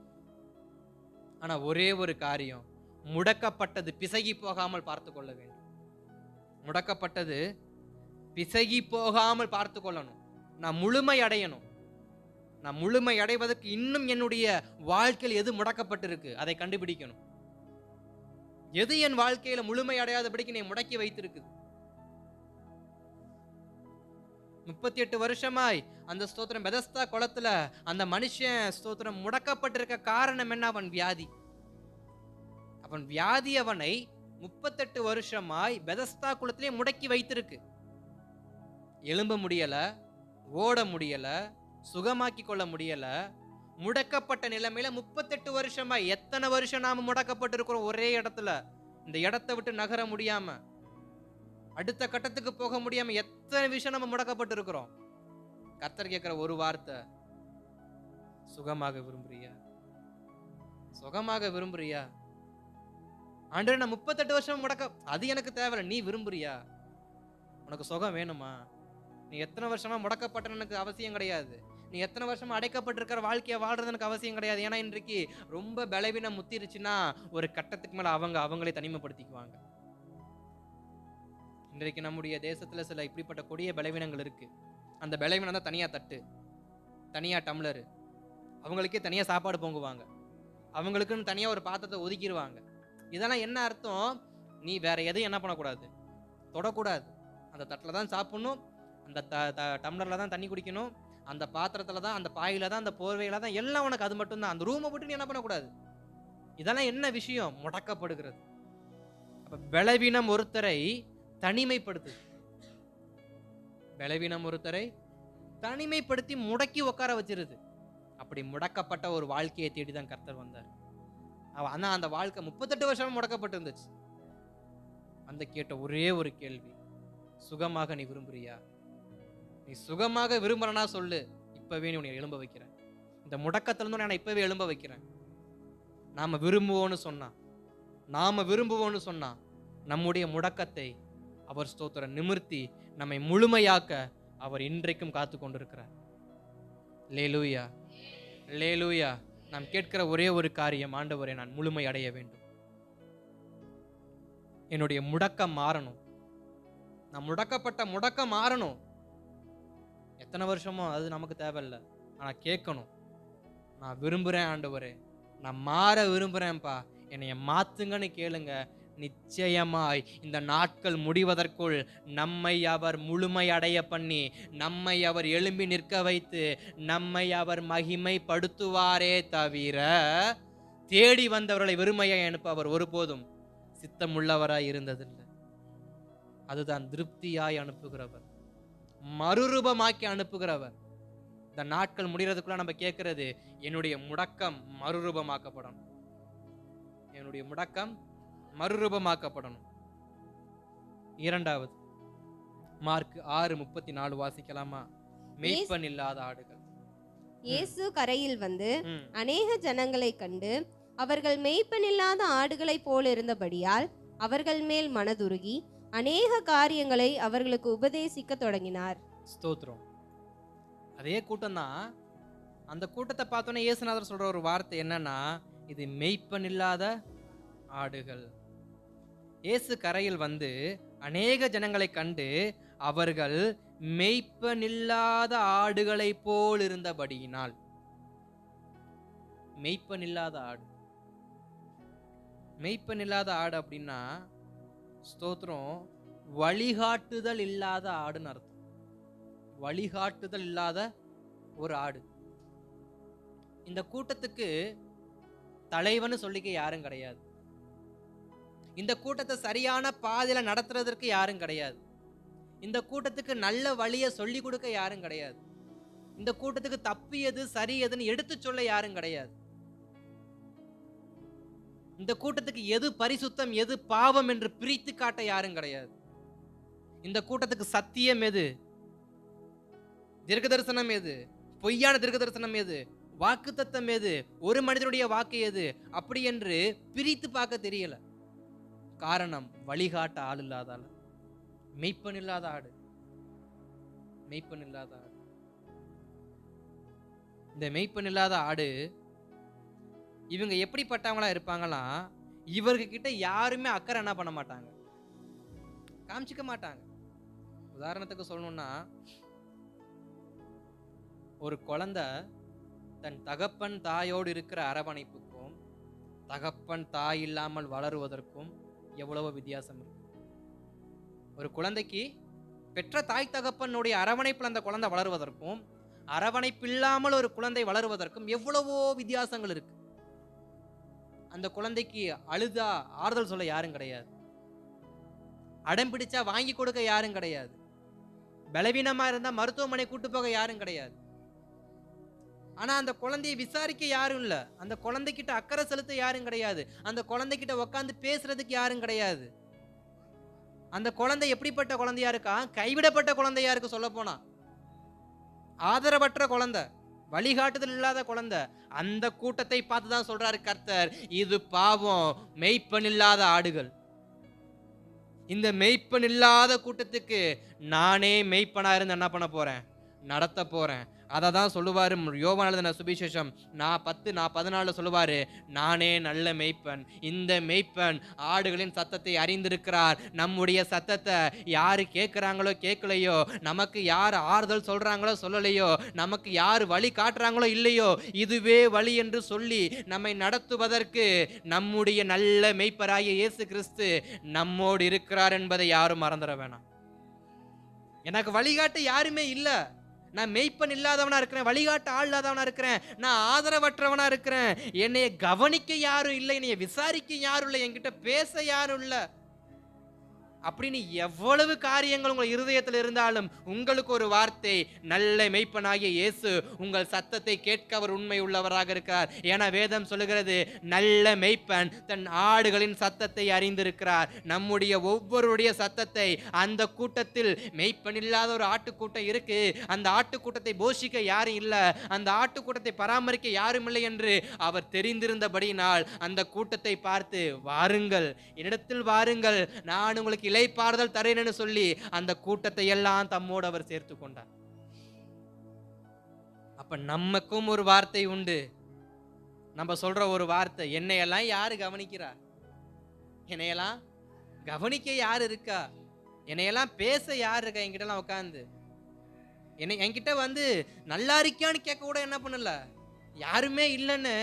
ஆனா ஒரே ஒரு காரியம், முடக்கப்பட்டது பிசகி போகாமல் பார்த்து கொள்ள வேண்டும். முடக்கப்பட்டது பிசகி போகாமல் பார்த்து கொள்ளணும். நான் முழுமை அடையணும். நான் முழுமை அடைவதற்கு இன்னும் என்னுடைய வாழ்க்கையில் எது முடக்கப்பட்டிருக்கு அதை கண்டுபிடிக்கணும். எது என் வாழ்க்கையில முழுமை அடையாதபடிக்கு நீ முடக்கி வைத்திருக்குது. 38 வருஷமாய் அந்த ஸ்தோத்திரம் பெதஸ்தா குளத்துல அந்த மனுஷன் ஸ்தோத்திரம் முடக்கப்பட்டிருக்க காரணம் என்ன? அவன் வியாதி. அவன் வியாதி அவனை 38 வருஷமாய் பெதஸ்தா குளத்திலே முடக்கி வைத்திருக்கு. எழும்ப முடியல, ஓட முடியல, சுகமாக்கி கொள்ள முடியல. முடக்கப்பட்ட நிலைமையில 38 வருஷமாய், எத்தனை வருஷம் நாம முடக்கப்பட்டிருக்கிறோம் ஒரே இடத்துல, இந்த இடத்தை விட்டு நகர முடியாம, அடுத்த கட்டத்துக்கு போக முடியாம எத்தனை விஷயம் நம்ம முடக்கப்பட்டிருக்கிறோம். கர்த்தர் கேட்கிற ஒரு வார்த்தை, சுகமாக விரும்புறியா? சுகமாக விரும்புறியா? ஆண்டவரே, நான் 38 வருஷம் அது எனக்கு தேவையில்லை, நீ விரும்புறியா? உனக்கு சுகம் வேணுமா? நீ எத்தனை வருஷமா முடக்கப்பட்ட எனக்கு அவசியம் கிடையாது. நீ எத்தனை வருஷமா அடைக்கப்பட்டிருக்கிற வாழ்க்கையை வாழ்றது எனக்கு அவசியம் கிடையாது. ஏன்னா இன்றைக்கு ரொம்ப பலவீனம் முத்திருச்சுன்னா ஒரு கட்டத்துக்கு மேல அவங்களே தனிமைப்படுத்திக்குவாங்க. இன்றைக்கு நம்முடைய தேசத்துல சில இப்படிப்பட்ட கொடிய பலவீனங்கள் இருக்கு. அந்த பலவீனம் தான் தனியா தட்டு, தனியா டம்ளரு, அவங்களுக்கே தனியா சாப்பாடு பொங்குவாங்க, அவங்களுக்குன்னு தனியா ஒரு பாத்திரத்தை ஒதுக்கிடுவாங்க. இதெல்லாம் என்ன அர்த்தம்? நீ வேற எதையும் என்ன பண்ணக்கூடாது, தொடக்கூடாது. அந்த தட்டில் தான் சாப்பிடணும், அந்த டம்ளர்ல தான் தண்ணி குடிக்கணும், அந்த பாத்திரத்துல தான், அந்த பாயில தான், அந்த போர்வையில தான், எல்லாம் உனக்கு அது மட்டும்தான். அந்த ரூமை விட்டு நீ என்ன பண்ணக்கூடாது. இதெல்லாம் என்ன விஷயம்? முடக்கப்படுகிறது. அப்ப பலவீனம் ஒருத்தரை தனிமைப்படுத்துது. பலவீனம் ஒருத்தரை தனிமைப்படுத்தி முடக்கி உட்கார வச்சிருது. அப்படி முடக்கப்பட்ட ஒரு வாழ்க்கையை தேடிதான் கர்த்தர் வந்தார். ஆனா அந்த வாழ்க்கை 38 வருஷமா முடக்கப்பட்டு இருந்துச்சு. அந்த கேட்ட ஒரே ஒரு கேள்வி, சுகமாக நீ விரும்புறியா? நீ சுகமாக விரும்புறனா சொல்லு, இப்பவே நீ உன்னை எழும்ப வைக்கிறேன். இந்த முடக்கத்திலிருந்து நான் இப்பவே எழும்ப வைக்கிறேன். நாம விரும்புவோன்னு சொன்னா நம்முடைய முடக்கத்தை அவர் ஸ்தோத்திரம் நிமிர்த்தி நம்மை முழுமையாக்க அவர் இன்றைக்கும் காத்து கொண்டிருக்கிறார். லேலூயா, லேலூயா. நாம் கேட்கிற ஒரே ஒரு காரியம், ஆண்டவரே, நான் முழுமை அடைய வேண்டும். என்னுடைய முடக்கம் மாறணும். நான் முடக்கப்பட்ட முடக்கம் மாறணும். எத்தனை வருஷமோ அது நமக்கு தேவையில்லை. ஆனா கேட்கணும், நான் விரும்புறேன் ஆண்டவரே, நான் மாற விரும்புறேன்ப்பா, என்னைய மாத்துங்கன்னு கேளுங்க. நிச்சயமாய் இந்த நாட்கள் முடிவதற்குள் நம்மை அவர் முழுமை அடைய பண்ணி, நம்மை அவர் எழும்பி நிற்க வைத்து, நம்மை அவர் மகிமைப்படுத்துவாரே தவிர தேடி வந்தவர்களை வெறுமையை அனுப்ப அவர் ஒருபோதும் சித்தமுள்ளவராய் இருந்ததில்லை. அதுதான் திருப்தியாய் அனுப்புகிறவர், மறுரூபமாக்கி அனுப்புகிறவர். இந்த நாட்கள் முடிகிறதுக்குள்ள நம்ம கேட்கிறது, என்னுடைய முடக்கம் மறுரூபமாக்கப்படணும், என்னுடைய முடக்கம் மறுரூபமாக்கப்படணும். இரண்டாவது மார்க் 6:34 வாசிக்கலாமா? மேய்ப்பன் இல்லாத ஆடுகள். இயேசு கரையில் வந்து ம். அநேக ஜனங்களை கண்டு அவர்கள் மேய்ப்பனில்லாத ஆடுகளைப் போல் இருந்தபடியால் அவர்கள் மேல் மனதுருகி அநேக காரியங்களை அவர்களுக்கு உபதேசிக்க தொடங்கினார். ஸ்தோத்திரம். அதே கூட்டம் தான். அந்த கூட்டத்தை பார்த்தோன்னே இயேசுநாதர் சொல்ற ஒரு வார்த்தை என்னன்னா, இது மேய்ப்பன் இல்லாத ஆடுகள். இயேசு கரையில் வந்து அநேக ஜனங்களை கண்டு அவர்கள் மேய்ப்பனில்லாத ஆடுகளை போல் இருந்தபடியினால். மேய்ப்பனில்லாத ஆடு. மேய்ப்பனில்லாத ஆடு அப்படின்னா ஸ்தோத்திரம், வழிகாட்டுதல் இல்லாத ஆடுன்னு அர்த்தம். வழிகாட்டுதல் இல்லாத ஒரு ஆடு. இந்த கூட்டத்துக்கு தலைவன்னு சொல்லிக்க யாரும் கிடையாது. இந்த கூட்டத்தை சரியான பாதையில நடத்துறதற்கு யாரும் கிடையாது. இந்த கூட்டத்துக்கு நல்ல வழியை சொல்லி கொடுக்க யாரும் கிடையாது. இந்த கூட்டத்துக்கு தப்பு எது சரி எதுன்னு எடுத்து சொல்ல யாரும் கிடையாது. இந்த கூட்டத்துக்கு எது பரிசுத்தம் எது பாவம் என்று பிரித்து காட்ட யாரும் கிடையாது. இந்த கூட்டத்துக்கு சத்தியம் எது, தீர்க்க தரிசனம் எது, பொய்யான தீர்க்க தரிசனம் எது, வாக்குத்தத்தம் எது, ஒரு மனிதனுடைய வாக்கு எது, அப்படி என்று பிரித்து பார்க்க தெரியல. காரணம், வழிகாட்ட ஆள் இல்லாதால. மெய்ப்பன் இல்லாத ஆடு. மெய்ப்பன் இல்லாத ஆடு. இந்த மெய்ப்பன் இல்லாத ஆடு இவங்க எப்படிப்பட்டவங்களா இருப்பாங்களாம், இவர்கிட்ட கிட்ட யாருமே அக்கறை என்ன பண்ண மாட்டாங்க, காமிச்சிக்க மாட்டாங்க. உதாரணத்துக்கு சொல்லணும்னா, ஒரு குழந்தை தன் தகப்பன் தாயோடு இருக்கிற அரவணைப்புக்கும் தகப்பன் தாய் இல்லாமல் வளருவதற்கும் எவ்வளவு வித்தியாசம் இருக்கு. ஒரு குழந்தைக்கு பெற்ற தாய் தகப்பனுடைய அரவணைப்பில் அந்த குழந்தை வளருவதற்கும் அரவணைப்பு இல்லாமல் ஒரு குழந்தை வளருவதற்கும் எவ்வளவோ வித்தியாசங்கள் இருக்கு. அந்த குழந்தைக்கு அழுதா ஆறுதல் சொல்ல யாரும் கிடையாது. அடம் பிடிச்சா வாங்கி கொடுக்க யாரும் கிடையாது. பலவீனமா இருந்தா மருத்துவமனை கூட்டு போக யாரும் கிடையாது. ஆனா அந்த குழந்தையை விசாரிக்க யாரும் இல்ல. அந்த குழந்தைகிட்ட அக்கறை செலுத்த யாரும் கிடையாது. அந்த குழந்தைகிட்ட உட்காந்து பேசுறதுக்கு யாரும் கிடையாது. அந்த குழந்தை எப்படிப்பட்ட குழந்தையா இருக்கா? கைவிடப்பட்ட குழந்தையா இருக்கு. சொல்ல போனா ஆதரவற்ற குழந்தை, வழிகாட்டுதல் இல்லாத குழந்தை. அந்த கூட்டத்தை பார்த்து தான் சொல்றாரு கர்த்தர், இது பாவம், மெய்ப்பன் இல்லாத ஆடுகள். இந்த மெய்ப்பன் இல்லாத கூட்டத்துக்கு நானே மெய்ப்பனா இருந்து என்ன பண்ண போறேன், நடத்த போறேன். அதை தான் சொல்லுவாரு யோவான் எழுதின சுவிசேஷம் 10:14 சொல்லுவாரு, நானே நல்ல மெய்ப்பன். இந்த மெய்ப்பன் ஆடுகளின் சத்தத்தை அறிந்திருக்கிறார். நம்முடைய சத்தத்தை யாரு கேட்கிறாங்களோ கேட்கலையோ, நமக்கு யார் ஆறுதல் சொல்றாங்களோ சொல்லலையோ, நமக்கு யார் வழி காட்டுறாங்களோ இல்லையோ, இதுவே வழி என்று சொல்லி நம்மை நடத்துவதற்கு நம்முடைய நல்ல மெய்ப்பராகிய இயேசு கிறிஸ்து நம்மோடு இருக்கிறார் என்பதை யாரும் மறந்துட வேணாம். எனக்கு வழிகாட்ட யாருமே இல்லை. நான் மெய்ப்பன் இல்லாதவனா இருக்கிறேன், வழிகாட்ட ஆள் இல்லாதவனா இருக்கிறேன், நான் ஆதரவற்றவனா இருக்கிறேன், என்னைய கவனிக்க யாரும் இல்லை, என்னைய விசாரிக்க யாரும் இல்லை, என்கிட்ட பேச யாரும் இல்லை அப்படின்னு எவ்வளவு காரியங்கள் உங்கள் இருதயத்தில் இருந்தாலும் உங்களுக்கு ஒரு வார்த்தை, நல்ல மெய்ப்பனாகிய இயேசு உங்கள் சத்தத்தை கேட்க அவர் உண்மை உள்ளவராக இருக்கிறார். ஏன்னா வேதம் சொல்லுகிறது, நல்ல மெய்ப்பன் தன் ஆடுகளின் சத்தத்தை அறிந்திருக்கிறார். நம்முடைய ஒவ்வொருடைய சத்தத்தை, அந்த கூட்டத்தில் மெய்ப்பன் இல்லாத ஒரு ஆட்டுக்கூட்டம் இருக்கு, அந்த ஆட்டுக்கூட்டத்தை போஷிக்க யாரும் இல்லை, அந்த ஆட்டுக்கூட்டத்தை பராமரிக்க யாரும் இல்லை என்று அவர் தெரிந்திருந்தபடியினால் அந்த கூட்டத்தை பார்த்து, வாருங்கள் என்னிடத்தில் வாருங்கள், நான் உங்களுக்கு இளைப்பாறுதல் தரேன்னு சொல்லி அந்த கூட்டத்தை எல்லாம் தம்மோடு அவர் சேர்த்து கொண்டார். அப்ப நமக்கும் ஒரு வார்த்தை உண்டு. நம்ம சொல்ற ஒரு வார்த்தை, என்னையெல்லாம் யாரு கவனிக்கிறா, என்னையெல்லாம் கவனிக்க யாரு இருக்கா, என்னையெல்லாம் பேச யாரு இருக்கா, என்கிட்ட எல்லாம் உட்காந்து என்கிட்ட வந்து நல்லா இருக்கியான்னு கேட்க கூட என்ன பண்ணல, யாருமே இல்லைன்னு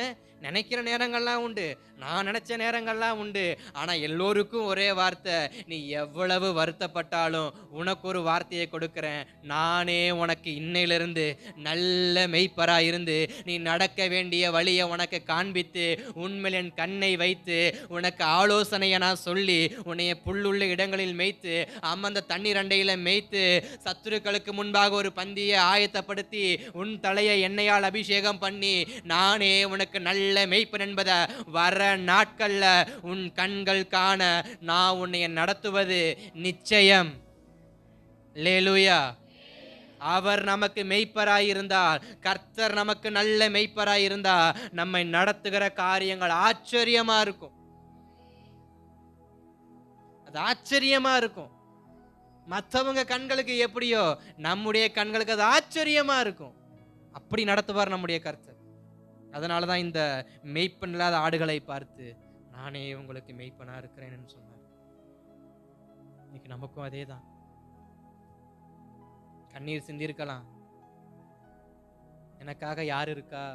நினைக்கிற நேரங்கள்லாம் உண்டு, நான் நினைச்ச நேரங்கள்லாம் உண்டு. ஆனா எல்லோருக்கும் ஒரே வார்த்தை, நீ எவ்வளவு வருத்தப்பட்டாலும் உனக்கு ஒரு வார்த்தையை கொடுக்கிறேன், நானே உனக்கு இன்னையிலிருந்து நல்ல மெய்ப்பரா இருந்து நீ நடக்க வேண்டிய வழியை உனக்கு காண்பித்து உண்மையில் என் கண்ணை வைத்து உனக்கு ஆலோசனையை நான் சொல்லி உன்னைய புல்லுள்ள இடங்களில் மேய்த்து அம்மந்த தண்ணீர் அண்டையில மேய்த்து சத்துருக்களுக்கு முன்பாக ஒரு பந்தியை ஆயத்தப்படுத்தி உன் தலையை எண்ணெயால் அபிஷேகம் பண்ணி நானே உனக்கு நல்ல நல்ல மேய்ப்பன் என்பதை வர நாட்கள்ல உன் கண்கள் காண நான் உன்னை நடத்துவது நிச்சயம். அல்லேலூயா. அவர் நமக்கு மெய்ப்பராய் இருந்தால், கர்த்தர் நமக்கு நல்ல மெய்ப்பராய் இருந்தா, நம்மை நடத்துகிற காரியங்கள் ஆச்சரியமா இருக்கும். அது ஆச்சரியமா இருக்கும். மற்றவங்க கண்களுக்கு எப்படியோ நம்முடைய கண்களுக்கு அது ஆச்சரியமா இருக்கும். அப்படி நடத்துவார் நம்முடைய கர்த்தர். அதனாலதான் இந்த மெய்ப்பன் இல்லாத ஆடுகளை பார்த்து நானே உங்களுக்கு மெய்ப்பனா இருக்கிறேன்னு சொன்னார். இன்னைக்கு நமக்கும் அதேதான். கண்ணீர் சிந்திருக்கலாம். எனக்காக யார் இருக்கா,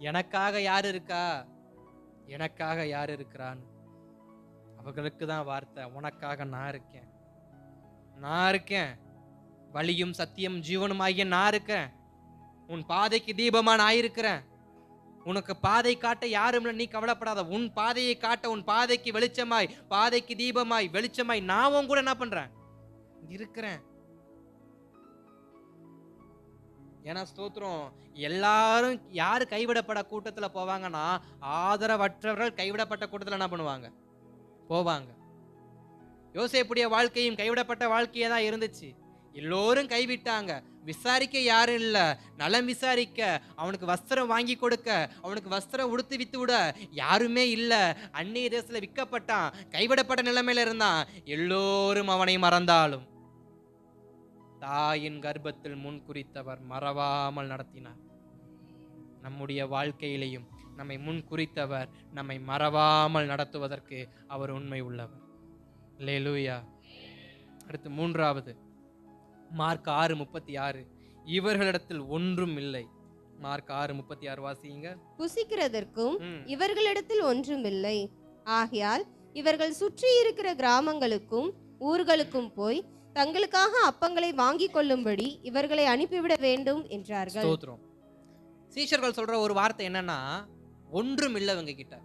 எனக்காக யார் இருக்கா, எனக்காக யார் இருக்கிறான். அவர்களுக்கு தான் வார்த்தை, உனக்காக நான் இருக்கேன், நான் இருக்கேன், வழியும் சத்தியம் ஜீவனுமாகிய நான் இருக்கேன், உன் பாதைக்கு தீபமா நான் இருக்கிறேன், உனக்கு பாதை காட்ட யாரும் இல்லை, நீ கவலைப்படாத, உன் பாதையை காட்ட, உன் பாதைக்கு வெளிச்சமாய், பாதைக்கு தீபமாய், வெளிச்சமாய் நான் உன் கூட என்ன பண்றேன், இருக்கிறேன். ஏன்னா ஸ்தோத்திரம், எல்லாரும் யாரு கைவிடப்பட கூட்டத்துல போவாங்கன்னா, ஆதரவற்றவர்கள் கைவிடப்பட்ட கூட்டத்துல என்ன பண்ணுவாங்க, போவாங்க. யோசேப்புடைய வாழ்க்கையும் கைவிடப்பட்ட வாழ்க்கையே தான் இருந்துச்சு. எல்லோரும் கைவிட்டாங்க. விசாரிக்க யாரும் இல்ல, நலம் விசாரிக்க, அவனுக்கு வஸ்திரம் வாங்கி கொடுக்க, அவனுக்கு வஸ்திரம் உடுத்து வித்து விட யாருமே இல்ல. அந்நிய தேசத்துல விற்கப்பட்டான், கைவிடப்பட்ட நிலைமையில இருந்தான். எல்லோரும் அவனை மறந்தாலும் தாயின் கர்ப்பத்தில் முன் குறித்தவர் மறவாமல் நடத்தினார். நம்முடைய வாழ்க்கையிலையும் நம்மை முன் குறித்தவர் நம்மை மறவாமல் நடத்துவதற்கு அவர் உண்மை உள்ளவர். அல்லேலூயா. அடுத்து மூன்றாவது, மார்க் 6:36, இவர்களிடத்தில் ஒன்றும் இல்லை. மார்க் 6:36 வாசியுங்க. புசிக்கிறதற்கும் இவர்களிடத்தில் ஒன்றும் இல்லை, ஆகையால் இவர்கள் சுற்றி இருக்கிற கிராமங்களுக்கும் ஊர்களுக்கும் போய் தங்களுக்காக அப்பங்களை வாங்கி கொள்ளும்படி இவர்களை அனுப்பிவிட வேண்டும் என்றார்கள். ஸ்தோத்திரம். சீஷர்கள் சொல்ற ஒரு வார்த்தை என்னன்னா, ஒன்றும் இல்லை இவங்க கிட்ட.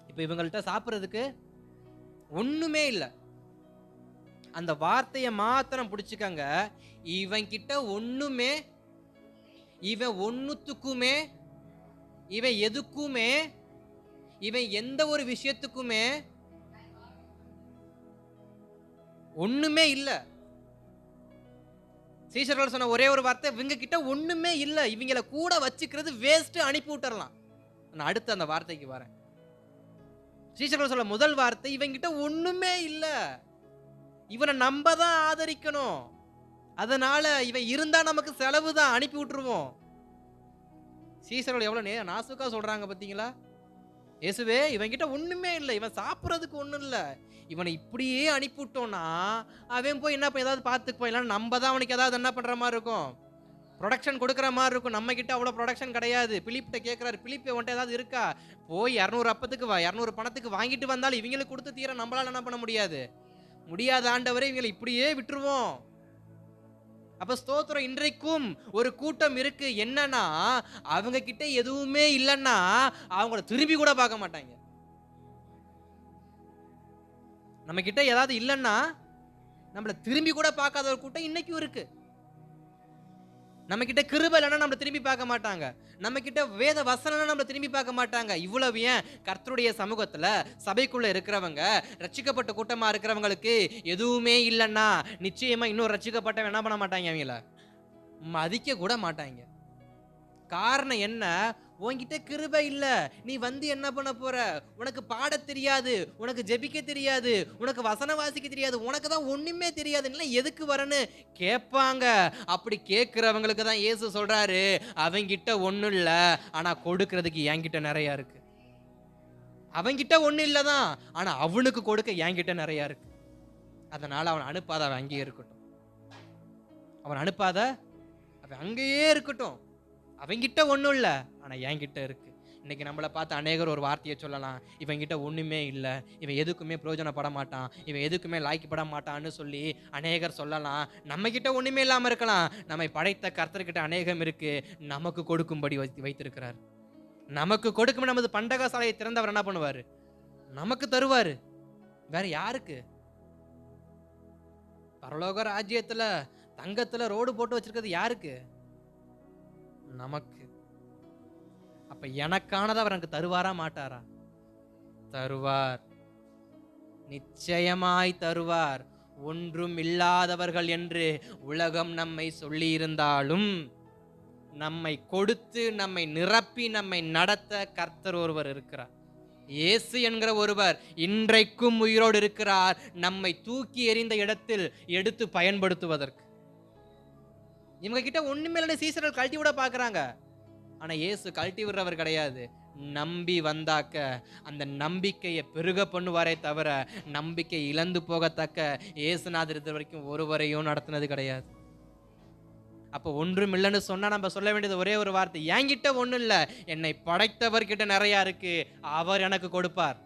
இப்ப இவங்கள்ட்ட சாப்பிட்றதுக்கு ஒண்ணுமே இல்லை. அந்த வார்த்தையை மாத்திரம் பிடிச்சுக்கங்க. இவன் கிட்ட ஒண்ணுமே, இவன் ஒண்ணுத்துக்குமே, இவன் எதுக்குமே, இவன் எந்த ஒரு விஷயத்துக்குமே ஒண்ணுமே இல்ல. சீஷர்கள் சொன்ன ஒரே ஒரு வார்த்தை, இவங்க கிட்ட ஒண்ணுமே இல்ல, இவங்கள கூட வச்சுக்கிறது வேஸ்ட், அனுப்பி விட்டுறலாம். நான் அடுத்து அந்த வார்த்தைக்கு வரேன். சீஷர்கள் சொல்ல முதல் வார்த்தை, இவங்க கிட்ட ஒண்ணுமே இல்ல, இவனை நம்ம தான் ஆதரிக்கணும், அதனால இவன் இருந்தா நமக்கு செலவு தான், அனுப்பி விட்டுருவோம். சீஷர்கள் எவ்வளவு நாசுக்கா சொல்றாங்க பாத்தீங்களா? இயேசுவே, இவன்கிட்ட ஒண்ணுமே இல்லை, இவன் சாப்பிட்றதுக்கு ஒண்ணும் இல்லை, இவனை இப்படியே அனுப்பிவிட்டோம்னா அவன் போய் என்ன ஏதாவது பார்த்துக்குப்போம், இல்லைன்னா நம்ம தான் அவனுக்கு ஏதாவது என்ன பண்ற மாதிரி இருக்கும், ப்ரொடக்ஷன் கொடுக்குற மாதிரி இருக்கும். நம்ம கிட்ட அவ்வளோ ப்ரொடக்ஷன் கிடையாது. பிலிப்கிட்ட கேட்குறாரு, பிலிப் உன்ட்ட ஏதாவது இருக்கா, போய் 200 அப்பத்துக்கு 200 பணத்துக்கு வாங்கிட்டு வந்தாலும் இவங்களுக்கு கொடுத்து தீர நம்மளால என்ன பண்ண முடியாது, முடியாத ஆண்டவரை இவங்களை இப்படியே விட்டுருவோம். அப்ப ஸ்தோத்திரம், இன்றைக்கும் ஒரு கூட்டம் இருக்கு. என்னன்னா, அவங்க கிட்ட எதுவுமே இல்லைன்னா அவங்கள திரும்பி கூட பார்க்க மாட்டாங்க. நம்ம கிட்ட ஏதாவது இல்லைன்னா நம்மள திரும்பி கூட பார்க்காத ஒரு கூட்டம் இன்னைக்கும் இருக்கு. நம்ம கிட்ட கிருபை இல்லைன்னா நம்மள திரும்பி பார்க்க மாட்டாங்க. நம்ம கிட்ட வேத வசனம் நம்மள திரும்பி பார்க்க மாட்டாங்க. இவ்வளவு ஏன், கர்த்தருடைய சமூகத்துல சபைக்குள்ள இருக்கிறவங்க, ரட்சிக்கப்பட்ட கூட்டமா இருக்கிறவங்களுக்கு எதுவுமே இல்லைன்னா நிச்சயமா இன்னொரு ரட்சிக்கப்பட்டவன் என்ன பண்ண மாட்டாங்க, அவங்கள மதிக்க கூட மாட்டாங்க. காரணம் என்ன, உன்கிட்ட கிருபை இல்ல, நீ வந்து என்ன பண்ண போற, உனக்கு பாட தெரியாது, உனக்கு ஜெபிக்க தெரியாது, உனக்கு வசனம் வாசிக்க தெரியாது, உனக்கு தான் ஒண்ணுமே தெரியாது, இல்லை எதுக்கு வரன்னு கேட்பாங்க. அப்படி கேட்கிறவங்களுக்கு தான் இயேசு சொல்றாரு, அவங்கிட்ட ஒண்ணும் இல்ல, ஆனா கொடுக்கறதுக்கு என்கிட்ட நிறைய இருக்கு. அவங்கிட்ட ஒண்ணும் இல்லதான், ஆனா அவனுக்கு கொடுக்க என்கிட்ட நிறைய இருக்கு. அதனால அவன் அனுப்பாத, அவன் அங்கேயே இருக்கட்டும், அவன் அனுப்பாத, அவன் அங்கேயே இருக்கட்டும். அவங்கிட்ட ஒன்றும் இல்லை, ஆனால் என்கிட்ட இருக்கு. இன்னைக்கு நம்மளை பார்த்து அநேகர் ஒரு வார்த்தையை சொல்லலாம், இவங்கிட்ட ஒன்றுமே இல்லை, இவன் எதுக்குமே பிரயோஜனப்பட மாட்டான், இவன் எதுக்குமே லாய்க்கப்பட மாட்டான்னு சொல்லி அநேகர் சொல்லலாம். நம்ம கிட்ட ஒன்றுமே இல்லாமல் இருக்கலாம், நம்மை படைத்த கர்த்தர்கிட்ட அநேகம் இருக்கு, நமக்கு கொடுக்கும்படி வைத்திருக்கிறார். நமக்கு கொடுக்கும் நமது பண்டக சாலையை திறந்தவர் என்ன பண்ணுவார், நமக்கு தருவார். வேற யாருக்கு? பரலோக ராஜ்யத்துல தங்கத்துல ரோடு போட்டு வச்சிருக்கிறது யாருக்கு? நமக்கு. அப்ப எனக்கானதை அவர் எனக்கு தருவாரா மாட்டாரா? தருவார், நிச்சயமாய் தருவார். ஒன்றும் இல்லாதவர்கள் என்று உலகம் நம்மை சொல்லி இருந்தாலும் நம்மை கொடுத்து நம்மை நிரப்பி நம்மை நடத்த கர்த்தர் ஒருவர் இருக்கிறார். இயேசு என்கிற ஒருவர் இன்றைக்கும் உயிரோடு இருக்கிறார், நம்மை தூக்கி எறிந்த இடத்தில் எடுத்து பயன்படுத்துவதற்கு. இவங்க கிட்ட ஒண்ணுமே இல்லைன்னு சீசர்கள் கழட்டி விட பாக்குறாங்க. ஆனா இயேசு கழட்டி விடுறவர் கிடையாது. நம்பி வந்தாக்க அந்த நம்பிக்கையை பெருக பண்ணுவாரே தவிர நம்பிக்கை இழந்து போகத்தக்க இயேசுநாதர் இது வரைக்கும் ஒருவரையும் நடத்தினது கிடையாது. அப்போ ஒன்றும் இல்லைன்னு சொன்னா நம்ம சொல்ல வேண்டியது ஒரே ஒரு வார்த்தை, என்கிட்ட ஒண்ணும் இல்லை, என்னை படைத்தவர்கிட்ட நிறைய இருக்கு, அவர் எனக்கு கொடுப்பார்.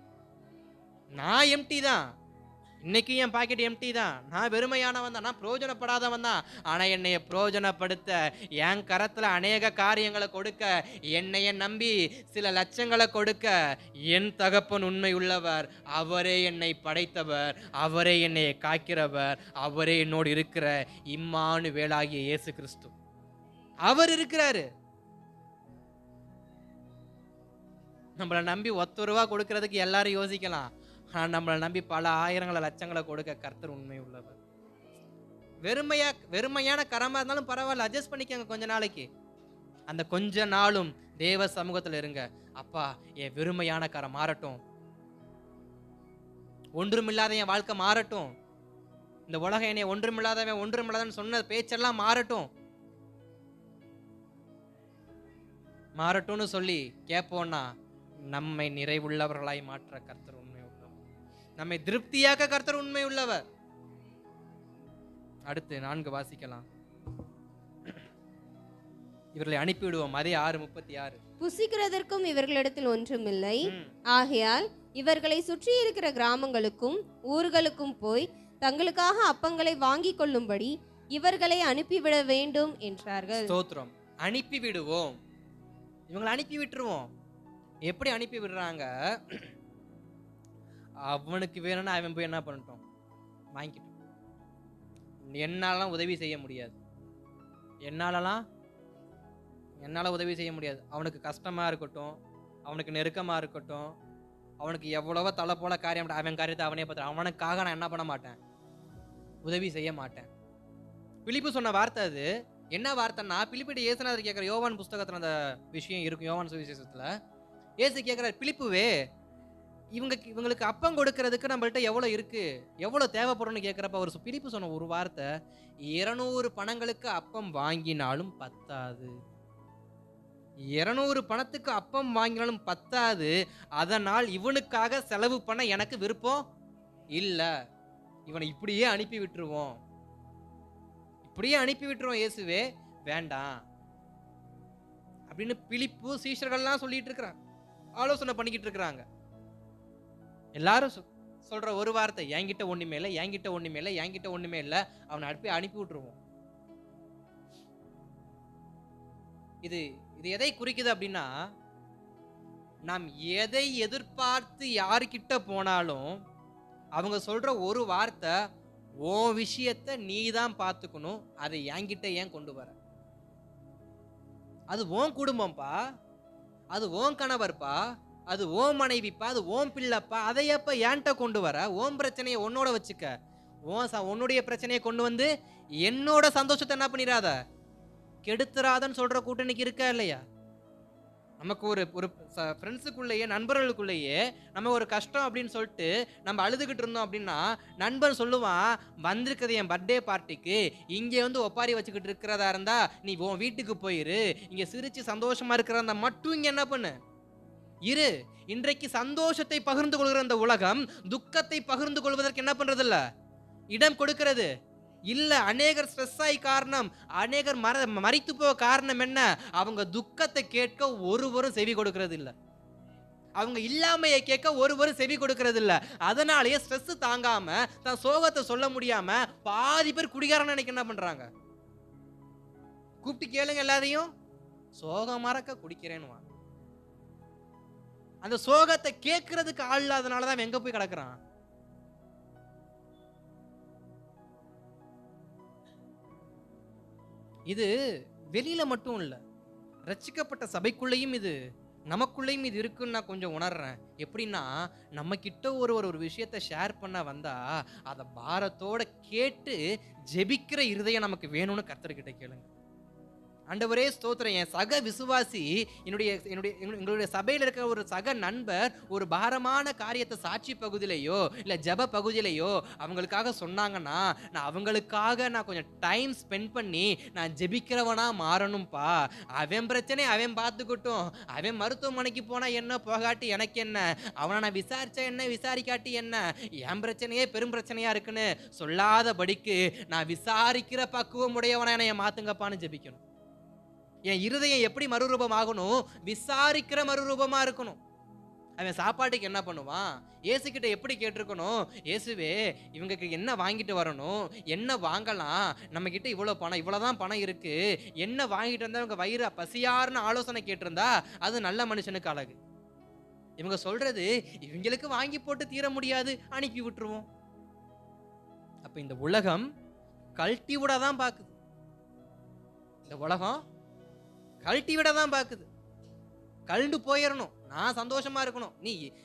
நான் எம்டி தான், இன்னைக்கு என் பாக்கெட் எம்டி தான், நான் வெறுமையானவன் தான், நான் பிரயோஜனப்படாதவன் தான். ஆனா என்னைய பிரயோஜனப்படுத்த என் கரத்துல அநேக காரியங்களை கொடுக்க, என்னைய நம்பி சில லட்சங்களை கொடுக்க என் தகப்பன் உண்மை உள்ளவர். அவரே என்னை படைத்தவர், அவரே என்னை காக்கிறவர், அவரே என்னோடு இருக்கிற இம்மானுவேலாகிய இயேசு கிறிஸ்து. அவர் இருக்கிறாரு. நம்மளை நம்பி 1 ரூபா கொடுக்கறதுக்கு எல்லாரும் யோசிக்கலாம். ஆனால் நம்மளை நம்பி பல ஆயிரங்களை லட்சங்களை கொடுக்க கர்த்தர் உண்மை உள்ளவர். வெறுமையான கரமா இருந்தாலும் பரவாயில்ல, அட்ஜஸ்ட் பண்ணிக்கங்க கொஞ்ச நாளைக்கு. அந்த கொஞ்ச நாளும் தேவ சமூகத்தில் இருங்க. அப்பா, என் வெறுமையான கரம் மாறட்டும், ஒன்றுமில்லாத என் வாழ்க்கை மாறட்டும், இந்த உலகம் என்னை ஒன்றுமில்லாதன்னு சொன்ன பேச்செல்லாம் மாறட்டும்னு சொல்லி கேட்போம்னா நம்மை நிறைவுள்ளவர்களாய் மாற்ற கர்த்தர் உண்மை உள்ளவர், நம்மை திருப்தியாக்க கர்த்தர் உண்மை உள்ளவர். அடுத்து 4 வாசிக்கலாம். இவர்களை அனுப்பிவிடுவோம். அதே 6:36. புசிக்கிறதற்கும் இவர்களிடத்தில் ஒன்றுமில்லை, ஆகையால் இவர்களை சுற்றி இருக்கிற கிராமங்களுக்கும் ஊர்களுக்கும் போய் தங்களுக்காக அப்பங்களை வாங்கிக் கொள்ளும்படி இவர்களை அனுப்பிவிட வேண்டும் என்றார்கள். ஸ்தோத்திரம். அனுப்பி விடுவோம், இவங்களை அனுப்பி விட்டுருவோம். எப்படி அனுப்பி விடுறாங்க? அவனுக்கு வேணும்னா அவன் போய் என்ன பண்ணிட்டோம், வாங்கிட்டோம். என்னாலலாம் உதவி செய்ய முடியாது, என்னால் உதவி செய்ய முடியாது. அவனுக்கு கஷ்டமாக இருக்கட்டும், அவனுக்கு நெருக்கமாக இருக்கட்டும், அவனுக்கு எவ்வளவோ தலை போல காரியம், அவன் காரியத்தை அவனே பார்த்து, அவனுக்காக நான் என்ன பண்ண மாட்டேன், உதவி செய்ய மாட்டேன். பிலிப்பு சொன்ன வார்த்தை அது. என்ன வார்த்தைன்னா, பிலிப்பிட்ட இயேசுநாதர் கேட்குற, யோவான் புஸ்தகத்தில் அந்த விஷயம் இருக்கும், யோவான் சுவிசேஷத்தில் இயேசு கேட்குறார், பிலிப்புவே இவங்களுக்கு அப்பம் கொடுக்கறதுக்கு நம்மள்ட்ட எவ்வளோ இருக்கு, எவ்வளோ தேவைப்படும்னு கேட்குறப்ப அவர் பிலிப்பு சொன்ன ஒரு வார்த்தை, 200 பணங்களுக்கு அப்பம் வாங்கினாலும் பத்தாது. 200 பணத்துக்கு அப்பம் வாங்கினாலும் பத்தாது. அதனால் இவனுக்காக செலவு பண்ண எனக்கு விருப்பம் இல்லை, இவனை இப்படியே அனுப்பி விட்டுருவோம், இயேசுவே வேண்டாம் அப்படின்னு பிலிப்பு சீஷர்கள்லாம் சொல்லிட்டு இருக்கிறாங்க, ஆலோசனை பண்ணிக்கிட்டு இருக்கிறாங்க. எல்லாரும் சொல்ற ஒரு வார்த்தை, என்கிட்ட ஒண்ணுமே இல்லை, அவனை அனுப்பி விட்டுருவோம். இது எதை குறிக்குது அப்படின்னா, நாம் எதை எதிர்பார்த்து யாருக்கிட்ட போனாலும் அவங்க சொல்ற ஒரு வார்த்தை, உன் விஷயத்தை நீ தான் பார்த்துக்கணும், அதை என்கிட்ட ஏன் கொண்டு வர, அது உன் குடும்பம்ப்பா, அது உன் கணவர்ப்பா, அது ஓம் மனைவிப்பா, அது ஓம் பிள்ளைப்பா, அதையப்ப ஏன்ட்ட கொண்டு வர, ஓம் பிரச்சனையை உன்னோட வச்சுக்க, உன்னுடைய பிரச்சனையை கொண்டு வந்து என்னோட சந்தோஷத்தை என்ன பண்ணிடாத, கெடுத்துறாதன்னு சொல்ற கூட்டணிக்கு இருக்கா இல்லையா? நமக்கு ஒரு ஃப்ரெண்ட்ஸுக்குள்ளேயே, நண்பர்களுக்குள்ளேயே நம்ம ஒரு கஷ்டம் அப்படின்னு சொல்லிட்டு நம்ம அழுதுகிட்டு இருந்தோம் அப்படின்னா, நண்பன் சொல்லுவான், வந்திருக்கிறது என் பர்த்டே பார்ட்டிக்கு, இங்கே வந்து ஒப்பாரி வச்சுக்கிட்டு இருக்கிறதா இருந்தா நீ உன் வீட்டுக்கு போயிரு, இங்கே சிரிச்சு சந்தோஷமா இருக்கிறதா மட்டும் இங்கே என்ன பண்ணு இரு. இன்றைக்கு சந்தோஷத்தை பகிர்ந்து கொள்கிற இந்த உலகம் துக்கத்தை பகிர்ந்து கொள்வதற்கு என்ன பண்றது இல்ல, இடம் கொடுக்கிறது இல்ல. அநேகர் ஸ்ட்ரெஸ் ஆகி காரணம், அநேகர் மரித்து போக காரணம் என்ன, அவங்க துக்கத்தை கேட்க ஒருவரும் செவி கொடுக்கிறது இல்ல, அவங்க இல்லாமையை கேட்க ஒருவரும் செவி கொடுக்கிறது இல்ல. அதனாலேயே ஸ்ட்ரெஸ் தாங்காம தான் சோகத்தை சொல்ல முடியாம பாதி பேர் குடிகாரன் நினைக்க என்ன பண்றாங்க, கூப்பிட்டு கேளுங்க எல்லாரையும், சோகம் மறக்க குடிக்கிறேன்னு. அந்த சோகத்தை கேட்கறதுக்கு ஆள் இல்லாதனாலதான் எங்க போய் கிடக்குறான். இது வெளியில மட்டும் இல்ல, ரட்சிக்கப்பட்ட சபைக்குள்ளேயும் இது நமக்குள்ளேயும் இது இருக்குன்னு நான் கொஞ்சம் உணர்றேன். எப்படின்னா, நம்ம கிட்ட ஒரு ஒரு விஷயத்த ஷேர் பண்ண வந்தா அதை பாரத்தோட கேட்டு ஜெபிக்கிற இருதயம் நமக்கு வேணும்னு கர்த்தர்கிட்ட கேளுங்க. ஆண்டவரே ஸ்தோத்திரம், என் சக விசுவாசி என்னுடைய என்னுடைய எங்களுடைய சபையில் இருக்கிற ஒரு சக நண்பர் ஒரு பாரமான காரியத்தை சாட்சி பகுதியிலையோ இல்லை ஜெப பகுதியிலையோ அவங்களுக்காக சொன்னாங்கன்னா, நான் கொஞ்சம் டைம் ஸ்பெண்ட் பண்ணி நான் ஜெபிக்கிறவனா மாறணும்ப்பா. அவன் பிரச்சனை அவன் பார்த்துக்கிட்டும், அவன் மருத்துவமனைக்கு போனா என்ன, போகாட்டி எனக்கு என்ன, அவனை நான் விசாரிச்சா என்ன விசாரிக்காட்டி என்ன, என் பிரச்சனையே பெரும் பிரச்சனையா இருக்குன்னு சொல்லாதபடிக்கு நான் விசாரிக்கிற பக்குவம் உடையவனா என்னை மாத்துங்கப்பான்னு ஜெபிக்கணும். என் இருதயம் எப்படி மறுரூபம் ஆகணும்? விசாரிக்கிற மறுரூபமா இருக்கணும். அவன் சாப்பாட்டுக்கு என்ன பண்ணுவான்? இயேசுகிட்ட எப்படி கேட்டிருக்கணும்? இயேசுவே, இவங்களுக்கு என்ன வாங்கிட்டு வரணும், என்ன வாங்கலாம், நம்ம கிட்ட இவ்வளவு பணம், இவ்வளவுதான் பணம் இருக்கு, என்ன வாங்கிட்டு வந்தா இவங்க வயிறு பசியாருன்னு ஆலோசனை கேட்டிருந்தா அது நல்ல மனுஷனுக்கு அழகு. இவங்க சொல்றது இவங்களுக்கு வாங்கி போட்டு தீர முடியாது, அனுப்பி விட்டுருவோம். அப்ப இந்த உலகம் கழட்டி விட தான் பாக்குது. இந்த உலகம் கழட்டி விட தான் பாக்குது. கழண்டு போயிடணும், நான் சந்தோஷமா இருக்கணும்.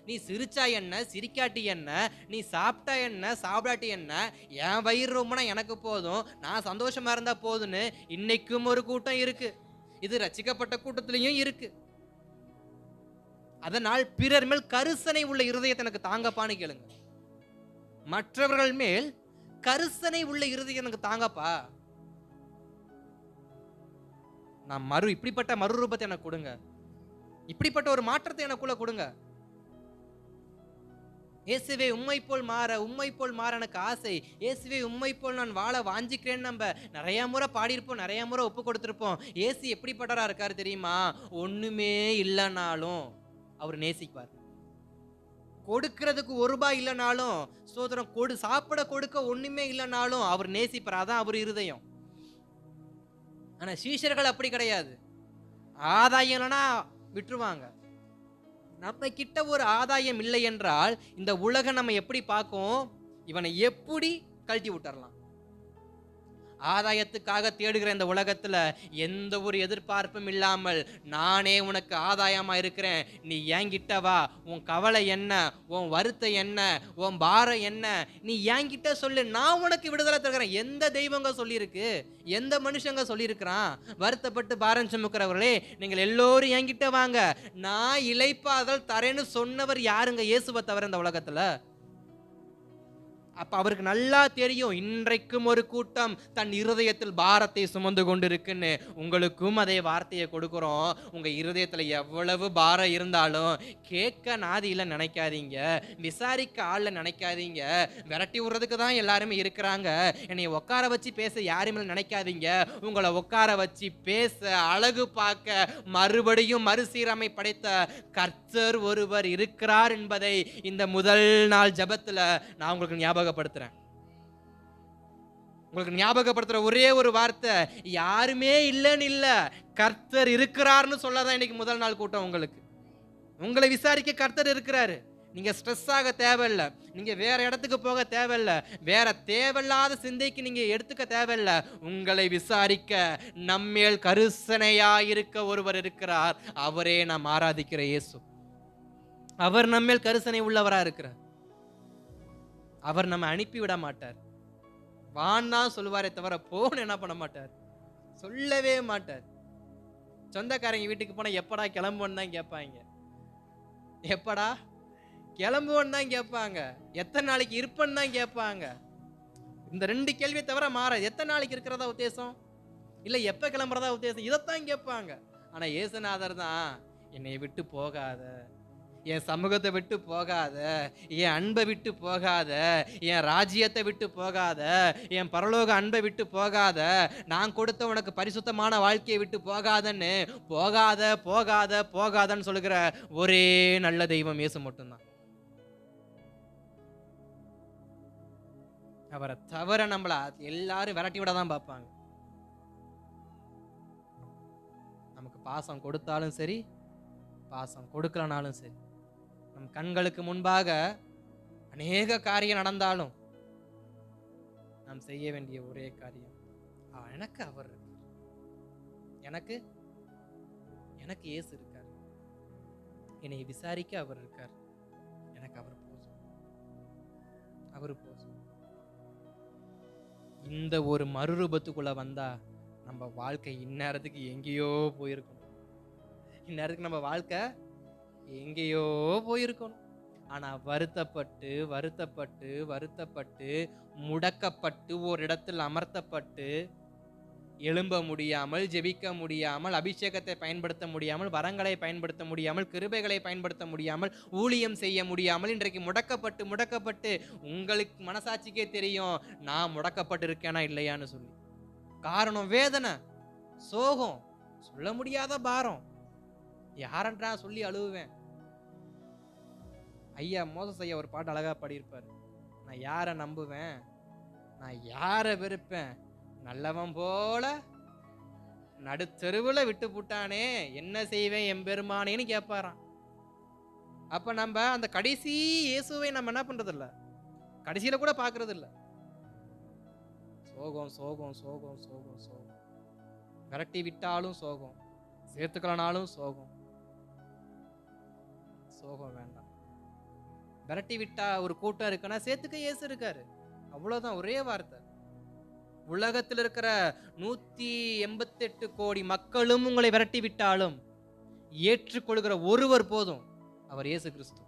நீ சிரிச்சா என்ன, சிரிக்காட்டி என்ன, நீ சாப்பிட்டா என்ன, சாப்பிடாட்டி என்ன, என் வயிறு ரொம்பனா எனக்கு போதும், நான் சந்தோஷமா இருந்தா போதுன்னு இன்னைக்கும் ஒரு கூட்டம் இருக்கு. இது ரட்சிக்கப்பட்ட கூட்டத்திலையும் இருக்கு. அதனால் பிறர் மேல் கரிசனை உள்ள இருதயத்தை எனக்கு தாங்கப்பான்னு கேளுங்க. மற்றவர்கள் மேல் கரிசனை உள்ள இருதயம் எனக்கு தாங்கப்பா. நான் இப்படிப்பட்ட மறுரூபத்தை எனக்கு கொடுங்க, இப்படிப்பட்ட ஒரு மாற்றத்தை எனக்குள்ள கொடுங்க. இயேசுவே உம்மை போல் மாற எனக்கு ஆசை, இயேசுவே உம்மை போல் நான் வாழ வாஞ்சிக்கிறேன்னு நம்ம நிறைய முறை பாடியிருப்போம், நிறைய முறை ஒப்பு கொடுத்திருப்போம். இயேசு எப்படிப்பட்டவரா இருக்காரு தெரியுமா? ஒண்ணுமே இல்லைனாலும் அவர் நேசிப்பார். கொடுக்கிறதுக்கு ₹1 இல்லைனாலும் ஸ்தோத்திரம், சாப்பிட கொடுக்க ஒண்ணுமே இல்லைனாலும் அவர் நேசிப்பார். அதான் அவர் இருதயம். ஆனா சீஷர்கள் அப்படி கிடையாது. ஆதாயம் இல்லைன்னா விட்டுருவாங்க. நம்ம கிட்ட ஒரு ஆதாயம் இல்லை என்றால் இந்த உலகம் நம்ம எப்படி பார்க்கும்? இவனை எப்படி கழட்டி விட்டுறலாம். ஆதாயத்துக்காக தேடுகிற இந்த உலகத்துல எந்த ஒரு எதிர்பார்ப்பும் இல்லாமல், நானே உனக்கு ஆதாயமா இருக்கிறேன், நீ என்கிட்ட வா, உன் கவலை என்ன, உன் வருத்தம் என்ன, உன் பாரம் என்ன, நீ என்கிட்ட சொல்லு, நான் உனக்கு விடுதலை தருகிறேன். எந்த தெய்வங்க சொல்லியிருக்கு? எந்த மனுஷங்க சொல்லியிருக்கிறான்? வருத்தப்பட்டு பாரம் சுமக்கிறவர்களே, நீங்கள் எல்லோரும் என்கிட்ட வாங்க, நான் இளைப்பாதல் தரேன்னு சொன்னவர் யாருங்க? இயேசுவை தவிர இந்த உலகத்துல. அப்ப அவருக்கு நல்லா தெரியும், இன்றைக்கும் ஒரு கூட்டம் தன் இருதயத்தில் பாரத்தை சுமந்து கொண்டிருக்குன்னு. உங்களுக்கும் அதே வார்த்தையை கொடுக்கிறோம். உங்க இருதயத்துல எவ்வளவு பாரம் இருந்தாலும் கேட்க நாதியில நினைக்காதீங்க, விசாரிக்க ஆள்ல நினைக்காதீங்க, விரட்டி விடுறதுக்கு தான் எல்லாருமே இருக்கிறாங்க, என்னை உட்கார வச்சு பேச யாருமே நினைக்காதீங்க. உங்களை உட்கார வச்சு பேச, அழகு பார்க்க, மறுபடியும் மறுசீரமை படைத்த கர்த்தர் ஒருவர் இருக்கிறார் என்பதை இந்த முதல் நாள் ஜெபத்துல நான் உங்களுக்கு ஞாபகப்படுத்துறேன். உங்களுக்கு ஞாபகப்படுத்துற ஒரே ஒரு வார்த்தை, யாருமே இல்லைன்னு இல்ல, கர்த்தர் இருக்கிறார்னு சொல்லதான் இன்னைக்கு முதல் நாள் கூட்டம். உங்களை விசாரிக்க கர்த்தர் இருக்கிறாரு. நீங்க ஸ்ட்ரெஸ் ஆக தேவையில்லை, நீங்க வேற இடத்துக்கு போக தேவையில்லை, வேற தேவையில்லாத சிந்தைக்கு நீங்க எடுத்துக்க தேவையில்லை. உங்களை விசாரிக்க நம்மேல் கரிசனையாயிருக்க ஒருவர் இருக்கிறார். அவரே நாம் ஆராதிக்கிற இயேசு. அவர் நம்மேல் கரிசனை உள்ளவரா இருக்கிறார். அவர் நம்ம அனுப்பி விட மாட்டார். வான்னா சொல்லுவாரே தவிர போன்னு என்ன பண்ண மாட்டார், சொல்லவே மாட்டார். சொந்தக்காரங்க வீட்டுக்கு போனா எப்படா கிளம்புன்னு தான் கேட்பாங்க, எப்படா கிளம்புவோன்னு தான் கேட்பாங்க, எத்தனை நாளைக்கு இருப்பன்னு தான் கேட்பாங்க. இந்த 2 கேள்வியை தவிர மாற, எத்தனை நாளைக்கு இருக்கிறதா உத்தேசம், இல்லை எப்ப கிளம்புறதா உத்தேசம், இதைத்தான் கேட்பாங்க. ஆனா இயேசுநாதர் தான், என்னை விட்டு போகாத, என் சமூகத்தை விட்டு போகாத, என் அன்பை விட்டு போகாத, என் ராஜ்யத்தை விட்டு போகாத, என் பரலோக அன்பை விட்டு போகாத, நான் கொடுத்த உனக்கு பரிசுத்தமான வாழ்க்கையை விட்டு போகாதன்னு போகாதன்னு சொல்லுகிற ஒரே நல்ல தெய்வம் இயேசு மட்டும்தான். அவரை தவிர நம்மள எல்லாரும் விரட்டி விட தான் பார்ப்பாங்க. நமக்கு பாசம் கொடுத்தாலும் சரி, பாசம் கொடுக்கலனாலும் சரி, நம் கண்களுக்கு முன்பாக அநேக காரியம் நடந்தாலும் நாம் செய்ய வேண்டிய ஒரே காரியம், எனக்கு அவர் இருக்கார், எனக்கு இயேசு இருக்கார். என்னை விசாரிக்க அவர் இருக்கார். எனக்கு அவர் போதும், அவர் போதும். இந்த ஒரு மறுரூபத்துக்குள்ள வந்தா நம்ம வாழ்க்கை இந்நேரத்துக்கு எங்கேயோ போயிருக்கணும். இந்நேரத்துக்கு நம்ம வாழ்க்கை எங்கேயோ போயிருக்கணும். ஆனா வருத்தப்பட்டு வருத்தப்பட்டு வருத்தப்பட்டு முடக்கப்பட்டு ஒரு இடத்தில் அமர்த்தப்பட்டு எழும்ப முடியாமல், ஜெபிக்க முடியாமல், அபிஷேகத்தை பயன்படுத்த முடியாமல், வரங்களை பயன்படுத்த முடியாமல், கிருபைகளை பயன்படுத்த முடியாமல், ஊழியம் செய்ய முடியாமல் இன்றைக்கு முடக்கப்பட்டு முடக்கப்பட்டு உங்களுக்கு மனசாட்சிக்கே தெரியும் நான் முடக்கப்பட்டு இருக்கேனா இல்லையான்னு சொல்லி. காரணம் வேதனை, சோகம், சொல்ல முடியாத பாரம். யாரன்றா சொல்லி அழுவேன். ஐயா மோசஸ் ஐயா ஒரு பாட்டு அழகா பாடியிருப்பாரு. நான் யாரை நம்புவேன், நான் யாரை வெறுப்பேன், நல்லவன் போல நடுத்தெருவுல விட்டு புட்டானே, என்ன செய்வேன் எம்பெருமானேன்னு கேட்பாராம். அப்ப நம்ம அந்த கடைசி இயேசுவை நம்ம என்ன பண்றது இல்ல, கடைசியில கூட பாக்குறது இல்ல. சோகம் சோகம் சோகம் சோகம் சோகம், விரட்டி விட்டாலும் சோகம், சேர்த்துக்கலனாலும் சோகம். சோகம் வேண்டாம். விரட்டி விட்டா ஒரு கூட்டம் இருக்குன்னா சேர்த்துக்க இயேசு இருக்காரு, அவ்வளவுதான். ஒரே வார்த்தை. உலகத்தில் இருக்கிற 188 கோடி மக்களும் உங்களை விரட்டி விட்டாலும் ஏற்றுக்கொள்கிற ஒருவர் போதும், அவர் இயேசு கிறிஸ்து.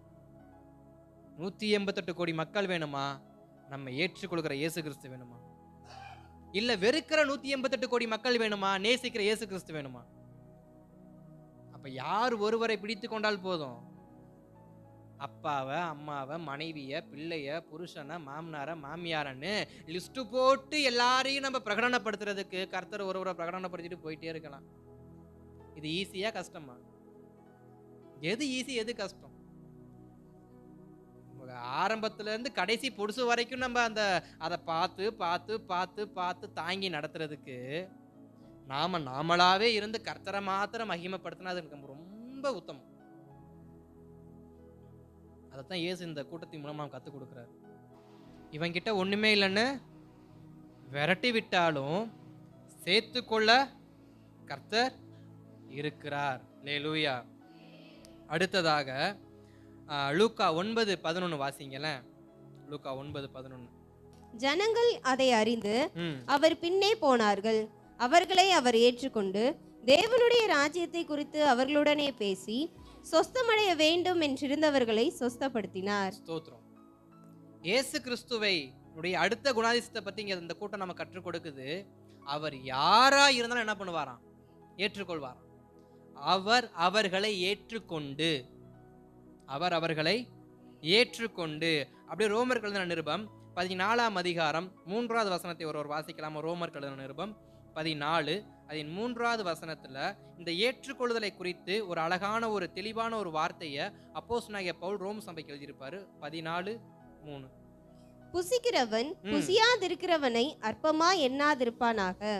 188 கோடி மக்கள் வேணுமா, நம்ம ஏற்றுக்கொள்கிற இயேசு கிறிஸ்து வேணுமா? இல்ல வெறுக்கிற 188 கோடி மக்கள் வேணுமா, நேசிக்கிற இயேசு கிறிஸ்து வேணுமா? அப்ப யார் ஒருவரை பிடித்து கொண்டால் போதும், அப்பாவை, அம்மாவை, மனைவிய, பிள்ளைய, புருஷனை, மாமனார, மாமியாரன்னு லிஸ்ட் போட்டு எல்லாரையும் நம்ம பிரகடனப்படுத்துறதுக்கு கர்த்தர் ஒருவரை பிரகடனப்படுத்திட்டு போயிட்டே இருக்கலாம். இது ஈஸியா கஷ்டமா? எது ஈஸி எது கஷ்டம்? ஆரம்பத்துல இருந்து கடைசி பொடுசு வரைக்கும் நம்ம அதை பார்த்து பார்த்து பார்த்து பார்த்து தாங்கி நடத்துறதுக்கு நாமளாவே இருந்து கர்த்தரை மாத்திரம் மகிமைப்படுத்தினா அது நமக்கு ரொம்ப உத்தமம். அதைத்தான் இயேசு இந்த கூட்டத்தின் மூலமா கற்றுக் கொடுக்குறாரு. இவங்கிட்ட ஒண்ணுமே இல்லைன்னு விரட்டி விட்டாலும் சேர்த்துக்கொள்ள கர்த்தர் இருக்கிறார். அல்லேலூயா. அடுத்ததாக லூக்கா 9:11 வாசிங்களேன். லூக்கா 9:11. ஜனங்கள் அதை அறிந்து அவர் பின்னே போனார்கள். அவர்களை அவர் ஏற்றுக்கொண்டு தேவனுடைய ராஜ்யத்தை குறித்து அவர்களுடனே பேசி சொஸ்தமடைய வேண்டும் என்றிருந்தவர்களை சொஸ்தப்படுத்தினார். ஸ்தோத்திரம். இயேசு கிறிஸ்துவை உடைய அடுத்த குணாதிசயத்தை பத்தி இங்க இந்த கூட்டம் நம்ம கற்றுக் கொடுக்குது. அவர் யாரா இருந்தாலும் என்ன பண்ணுவாராம், ஏற்றுக்கொள்வாராம். அவர் அவர்களை ஏற்றுக்கொண்டு, அவர் அவர்களை ஏற்றுக்கொண்டு. அப்படியே ரோமர் எழுதின நிருபம் 14ஆம் அதிகாரம் 3வது வசனத்தை ஒருவர் வாசிக்கலாம். ரோமர் எழுதின நிருபம் 14 அதன் 3வது வசனத்துல இந்த ஏற்றுக்கொள்ளுதலை குறித்து ஒரு அழகான ஒரு தெளிவான ஒரு வார்த்தையை அப்போஸ்தலனாகிய பவுல் ரோம் சபைக்கு எழுதியிருப்பாரு. 14:3. புசிக்கிறவன் புசியாதிருக்கிறவனை அற்பமா எண்ணாதிருப்பானாக,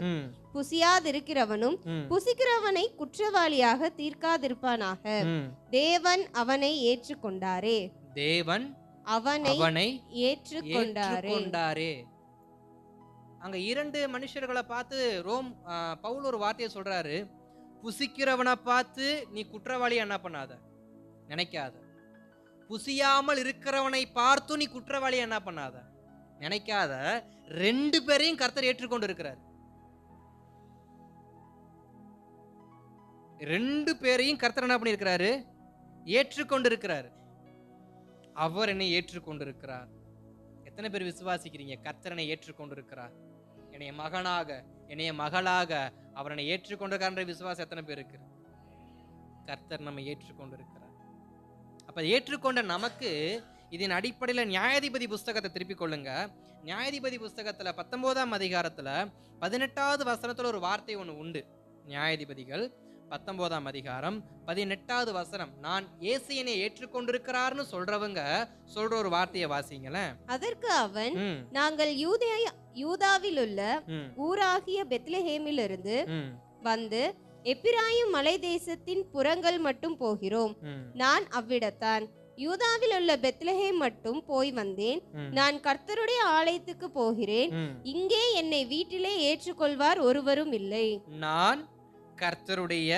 புசியாதிருக்கிறவனும் புசிக்கிறவனை குற்றவாளியாக தீர்க்காதிருப்பானாக. தேவன் அவனை ஏற்றுக்கொண்டாரே, தேவன் அவனை ஏற்றுக்கொண்டாரே. அங்க 2 மனுஷர்களை பார்த்து பவுல் ஒரு வார்த்தையை சொல்றாரு. புசிக்கிறவனை பார்த்து நீ குற்றவாளி என்ன பண்ணாத, நினைக்காத. புசியாமல் இருக்கிறவனை பார்த்து நீ குற்றவாளி என்ன பண்ணாத, நினைக்காத. 2 பேரையும் கர்த்தர் ஏற்றுக்கொண்டு இருக்கிறார். 2 பேரையும் கர்த்தர் என்ன பண்ணியிருக்கிறாரு, ஏற்றுக்கொண்டு இருக்கிறார். அவர் என்னை ஏற்றுக்கொண்டு இருக்கிறார். எத்தனை பேர் விசுவாசிக்கிறீங்க கர்த்தர் என்னை ஏற்றுக்கொண்டு இருக்கிறார், என்னைய மகனாக என்னைய மகளாக அவர் என்னை ஏற்றுக்கொண்டிருக்கிற விசுவாசம் எத்தனை பேர் இருக்கு? கர்த்தர் நம்ம ஏற்றுக்கொண்டு இருக்கிறார். அப்ப ஏற்றுக்கொண்ட நமக்கு இதன் அடிப்படையில் நியாயாதிபதி புஸ்தகத்தை திருப்பிக் கொள்ளுங்க. நியாயாதிபதி புஸ்தகத்துல 19ஆம் அதிகாரத்துல 18வது வசனத்துல ஒரு வார்த்தை ஒண்ணு உண்டு. நியாயாதிபதிகள் 19ஆம் அதிகாரம் 18வது வசனம். நான் இயேசு என்னை ஏற்றுக்கொண்டிருக்கிறார்னு சொல்றவங்க சொல்ற ஒரு வார்த்தையை வாசிங்களேன். அதற்கு அவன், நாங்கள் யூதாவில் உள்ள ஊராகிய பெத்லஹேமிலிருந்து வந்து எப்பிராயிம் மலை தேசத்தின் புறங்கள் மட்டும் போகிறோம். நான் அவ்விடத்தான் யூதாவில் உள்ள பெத்லஹேம் மட்டும் போய் வந்தேன். நான் கர்த்தருடைய ஆலயத்துக்கு போகிறேன். இங்கே என்னை வீட்டிலே ஏற்றுக்கொள்வார் ஒருவரும் இல்லை. நான் கர்த்தருடைய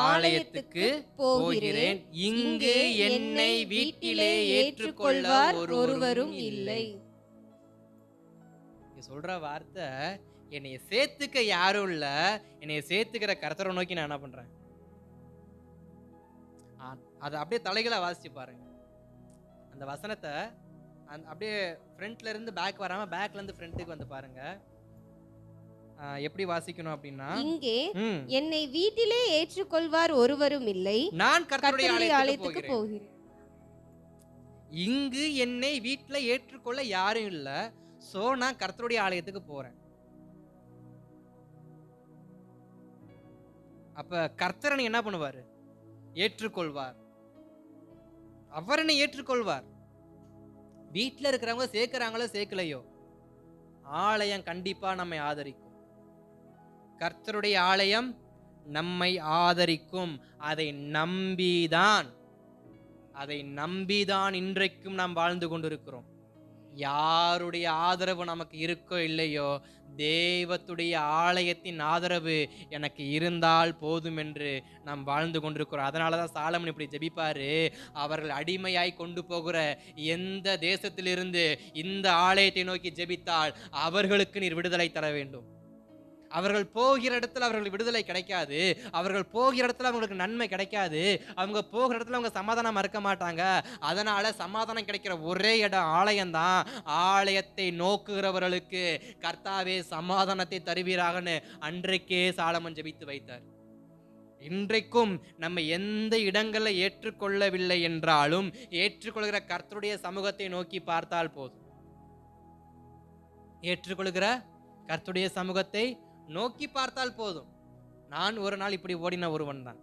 ஆலயத்துக்கு போகிறேன், இங்கு என்னை வீட்டிலே ஏற்றுக்கொள்வார் ஒருவரும் இல்லை. சொல்ற வார்த்தை, என்னைய சேர்த்துக்க யாரும் இல்ல, என்னைய சேர்த்துக்கிற கர்த்தரை நோக்கி நான் என்ன பண்றேன். அதை அப்படியே தலைகளை வாசிச்சு பாருங்க. அந்த வசனத்தை அப்படியே ஃப்ரண்ட்ல இருந்து பேக் வராம பேக்ல இருந்து ஃப்ரண்ட்டுக்கு வந்து பாருங்க. எப்படி வாசிக்கணும் அப்படின்னா, இங்கே என்னை வீட்டிலே ஏற்றுக்கொள்வார் ஒருவரும் இல்லை, நான் கர்த்தருடைய ஆலயத்துக்கு போகிறேன். இங்கு என்னை வீட்டில ஏற்றுக்கொள்ள யாரும் இல்ல, சோ நான் கர்த்தருடைய ஆலயத்துக்கு போறேன். அப்ப கர்த்தரனை என்ன பண்ணுவாரு? ஏற்றுக்கொள்வார். அவர் என்னை ஏற்றுக்கொள்வார். வீட்டில் இருக்கிறவங்க சேர்க்கிறாங்களோ சேர்க்கலையோ, ஆலயம் கண்டிப்பா நம்மை ஆதரிக்கும். கர்த்தருடைய ஆலயம் நம்மை ஆதரிக்கும். அதை நம்பிதான் இன்றைக்கும் நாம் வாழ்ந்து கொண்டிருக்கிறோம். யாருடைய ஆதரவு நமக்கு இருக்கோ இல்லையோ, தேவத்துடைய ஆலயத்தின் ஆதரவு எனக்கு இருந்தால் போதும் என்று நாம் வாழ்ந்து கொண்டிருக்கிறோம். அதனாலதான் சாலமன் இப்படி ஜெபிப்பாரு, அவர்கள் அடிமையாய் கொண்டு போகிற எந்த தேசத்திலிருந்து இந்த ஆலயத்தை நோக்கி ஜெபித்தால் அவர்களுக்கு நீர் விடுதலை தர வேண்டும். அவர்கள் போகிற இடத்துல அவர்களுக்கு விடுதலை கிடைக்காது, அவர்கள் போகிற இடத்துல அவங்களுக்கு நன்மை கிடைக்காது, அவங்க போகிற இடத்துல அவங்க சமாதானம் மறக்க மாட்டாங்க. அதனால சமாதானம் கிடைக்கிற ஒரே இடம் ஆலயம்தான். ஆலயத்தை நோக்குகிறவர்களுக்கு கர்த்தாவே சமாதானத்தை தருவீராகன்னு அன்றைக்கே சாலமன் ஜெபித்து வைத்தார். இன்றைக்கும் நம்ம எந்த இடங்களை ஏற்றுக்கொள்ளவில்லை என்றாலும் ஏற்றுக்கொள்கிற கர்த்தருடைய சமூகத்தை நோக்கி பார்த்தால் போதும். ஏற்றுக்கொள்கிற கர்த்தருடைய சமூகத்தை நோக்கி பார்த்தால் போதும். நான் ஒரு நாள் இப்படி ஓடின ஒருவன் தான்,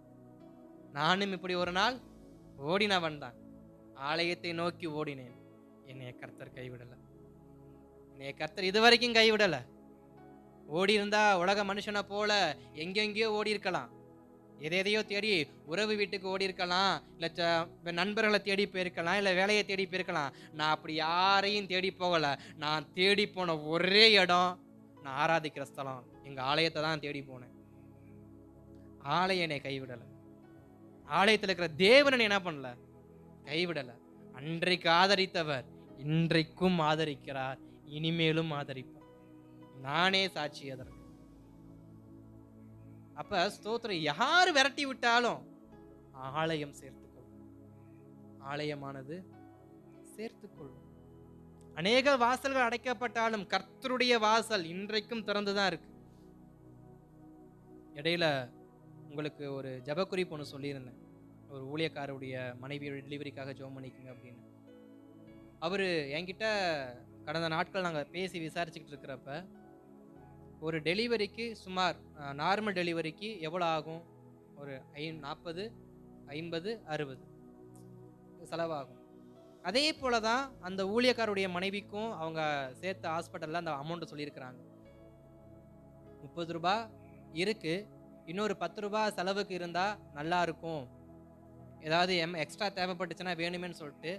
நானும் இப்படி ஒரு நாள் ஓடினவன் தான். ஆலயத்தை நோக்கி ஓடினேன், என்னைய கர்த்தர் கைவிடல. என்னைய கர்த்தர் இதுவரைக்கும் கைவிடல. ஓடி இருந்தா உலக மனுஷனை போல எங்கெங்கயோ ஓடி இருக்கலாம், எதையோ தேடி உறவு வீட்டுக்கு ஓடி இருக்கலாம், இல்ல நண்பர்களை தேடி போயிருக்கலாம், இல்ல வேலையை தேடி போயிருக்கலாம். நான் அப்படி யாரையும் தேடி போகல. நான் தேடி போன ஒரே இடம், நான் ஆராதிக்கிற ஸ்தலம், எங்க ஆலயத்தை தான் தேடி போனேன். ஆலயம் என்னை கைவிடல. ஆலயத்தில் இருக்கிற தேவன் என்ன பண்ணல, கைவிடல. அன்றைக்கு ஆதரித்தவர் இன்றைக்கும் ஆதரிக்கிறார், இனிமேலும் ஆதரிப்பார். நானே சாட்சி அதற்கு. அப்ப ஸ்தோத்திரம், யாரு விரட்டி விட்டாலும் ஆலயம் சேர்த்துக்கொள்ளும். ஆலயமானது சேர்த்துக்கொள்ளும். அநேக வாசல்கள் அடைக்கப்பட்டாலும் கர்த்தருடைய வாசல் இன்றைக்கும் திறந்துதான் இருக்கு. இடையில உங்களுக்கு ஒரு ஜபக்குறிப்பு ஒன்று சொல்லியிருந்தேன். ஒரு ஊழியக்காரருடைய மனைவி டெலிவரிக்காக ஜெபம் பண்ணிக்கங்க அப்படின்னு. அவரு என்கிட்ட கடந்த நாட்கள் நாங்கள் பேசி விசாரிச்சுக்கிட்டு இருக்கிறப்ப, ஒரு டெலிவரிக்கு சுமார் நார்மல் டெலிவரிக்கு எவ்வளோ ஆகும், ஒரு 40, 50, 60 செலவாகும். அதே போல தான் அந்த ஊழியக்காருடைய மனைவிக்கும் அவங்க சேர்த்த ஹாஸ்பிட்டலில் அந்த அமௌண்ட் சொல்லியிருக்கிறாங்க. 30 ரூபாய் இருக்கு, இன்னொரு 10 ரூபாய் செலவுக்கு இருந்தால் நல்லா இருக்கும், ஏதாவது எக்ஸ்ட்ரா தேவைப்பட்டுச்சுன்னா வேணுமேன்னு சொல்லிட்டு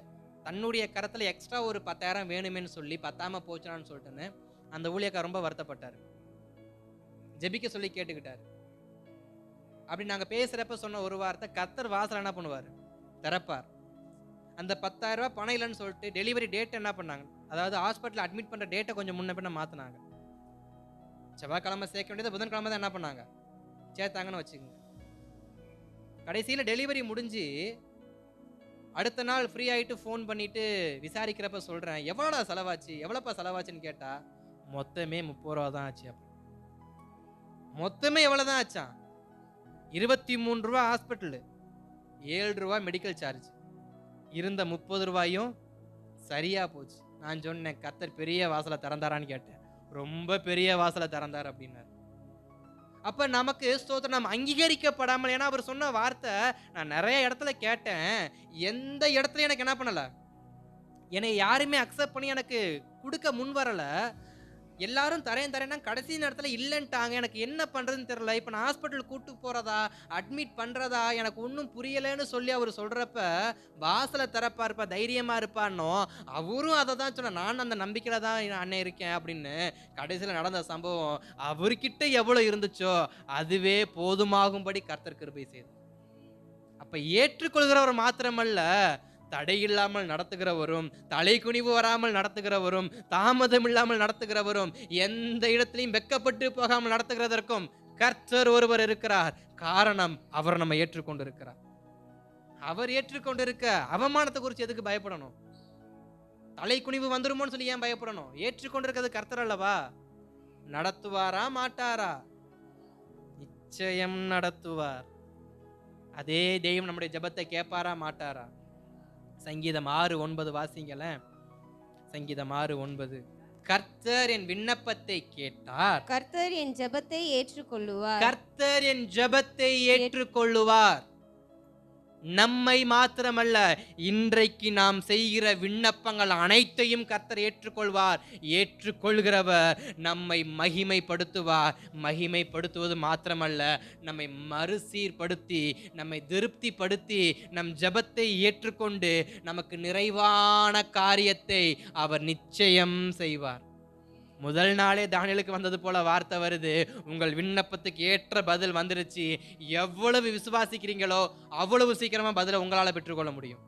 தன்னுடைய கரத்தில் எக்ஸ்ட்ரா ஒரு 10,000 வேணுமேன்னு சொல்லி பத்தாமல் போச்சுனான்னு சொல்லிட்டுன்னு அந்த ஊழியக்கார் ரொம்ப வருத்தப்பட்டார். ஜெபிக்க சொல்லி கேட்டுக்கிட்டார். அப்படி நாங்கள் பேசுகிறப்ப சொன்ன ஒரு வார்த்தை, கர்த்தர் வாசல் என்ன பண்ணுவார், திறப்பார். அந்த 10,000 ரூபாய் பணம் இல்லைன்னு சொல்லிட்டு டெலிவரி டேட் என்ன பண்ணாங்க, அதாவது ஹாஸ்பிட்டல் அட்மிட் பண்ணுற டேட்டை கொஞ்சம் முன்ன பின்ன மாற்றினாங்க. செவ்வாய்க்கிழமை சேர்க்க வேண்டியது புதன்கிழமை தான் என்ன பண்ணாங்க, சேர்த்தாங்கன்னு வச்சுக்கோங்க. கடைசியில் டெலிவரி முடிஞ்சு அடுத்த நாள் ஃப்ரீ ஆகிட்டு ஃபோன் பண்ணிட்டு விசாரிக்கிறப்ப சொல்கிறேன், எவ்வளோடா செலவாச்சு, எவ்வளோப்பா செலவாச்சுன்னு கேட்டால் மொத்தமே 30 ரூபா தான் ஆச்சு. மொத்தமே எவ்வளோ தான் ஆச்சான், 23 ரூபா ஹாஸ்பிட்டலு, 7 ரூபா மெடிக்கல் சார்ஜ், இருந்த 30 ரூபாயும் சரியா போச்சு. நான் சொன்னேன், கர்த்தர் பெரிய வாசலை திறந்தாரான்னு கேட்டேன். ரொம்ப பெரிய வாசலை திறந்தார் அப்படின்னாரு. அப்ப நமக்கு ஸ்தோத்திரம், நம்ம அங்கீகரிக்கப்படாமல், ஏன்னா அவர் சொன்ன வார்த்தை நான் நிறைய இடத்துல கேட்டேன், எந்த இடத்துல எனக்கு என்ன பண்ணல, என்னை யாருமே அக்செப்ட் பண்ணி எனக்கு கொடுக்க முன் வரல. எல்லாரும் தரேன்னா கடைசி நேரத்தில் இல்லைன்ட்டாங்க. எனக்கு என்ன பண்ணுறதுன்னு தெரியல. இப்போ நான் ஹாஸ்பிட்டலுக்கு கூட்டு போகிறதா அட்மிட் பண்ணுறதா எனக்கு ஒன்றும் புரியலைன்னு சொல்லி அவர் சொல்கிறப்ப, வாசலை திறப்பா இருப்பா, தைரியமாக இருப்பான்னோ, அவரும் அதை தான் சொன்ன, நான் அந்த நம்பிக்கையில் தான் அண்ணன் இருக்கேன் அப்படின்னு. கடைசியில் நடந்த சம்பவம், அவர்கிட்ட எவ்வளோ இருந்துச்சோ அதுவே போதுமாகும்படி கர்த்தர் கிருபை செய்தார். அப்ப ஏற்றுக்கொள்கிறவர் மாத்திரமல்ல, தடையில்லாமல் நடத்துகிறவரும், தலை குனிவு வராமல் நடத்துகிறவரும், தாமதம் இல்லாமல் நடத்துகிறவரும், எந்த இடத்திலையும் வெட்கப்பட்டு போகாமல் நடத்துகிறதற்கும் கர்த்தர் ஒருவர் இருக்கிறார். காரணம், அவர் நம்ம ஏற்றுக்கொண்டிருக்கிறார். அவர் ஏற்றுக்கொண்டிருக்க அவமானத்தை குறித்து எதுக்கு பயப்படணும்? தலை குனிவு வந்துருமோன்னு சொல்லி ஏன் பயப்படணும்? ஏற்றுக்கொண்டிருக்கிறது கர்த்தர் அல்லவா? நடத்துவாரா மாட்டாரா? நிச்சயம் நடத்துவார். அதே தெய்வம் நம்முடைய ஜெபத்தை கேட்பாரா மாட்டாரா? சங்கீதம் 6:9 வாசிங்களேன். சங்கீதம் 6:9. கர்த்தர் என் விண்ணப்பத்தை கேட்டார், கர்த்தர் என் ஜெபத்தை ஏற்றுக்கொள்ளுவார். கர்த்தர் என் ஜெபத்தை ஏற்றுக்கொள்ளுவார். நம்மை மாத்திரமல்ல, இன்றைக்கு நாம் செய்கிற விண்ணப்பங்கள் அனைத்தையும் கர்த்தர் ஏற்றுக்கொள்வார். ஏற்றுக்கொள்கிறவர் நம்மை மகிமைப்படுத்துவார். மகிமைப்படுத்துவது மாத்திரமல்ல, நம்மை மறுசீர்படுத்தி, நம்மை திருப்திப்படுத்தி, நம் ஜெபத்தை ஏற்றுக்கொண்டு நமக்கு நிறைவான காரியத்தை அவர் நிச்சயம் செய்வார். முதல் நாளே தானியேலுக்கு வந்தது போல வார்த்தை வருது, உங்கள் விண்ணப்பத்துக்கு ஏற்ற பதில் வந்துருச்சு. எவ்வளவு விசுவாசிக்கிறீங்களோ அவ்வளவு சீக்கிரமா பதிலை உங்களால பெற்றுக்கொள்ள முடியும்.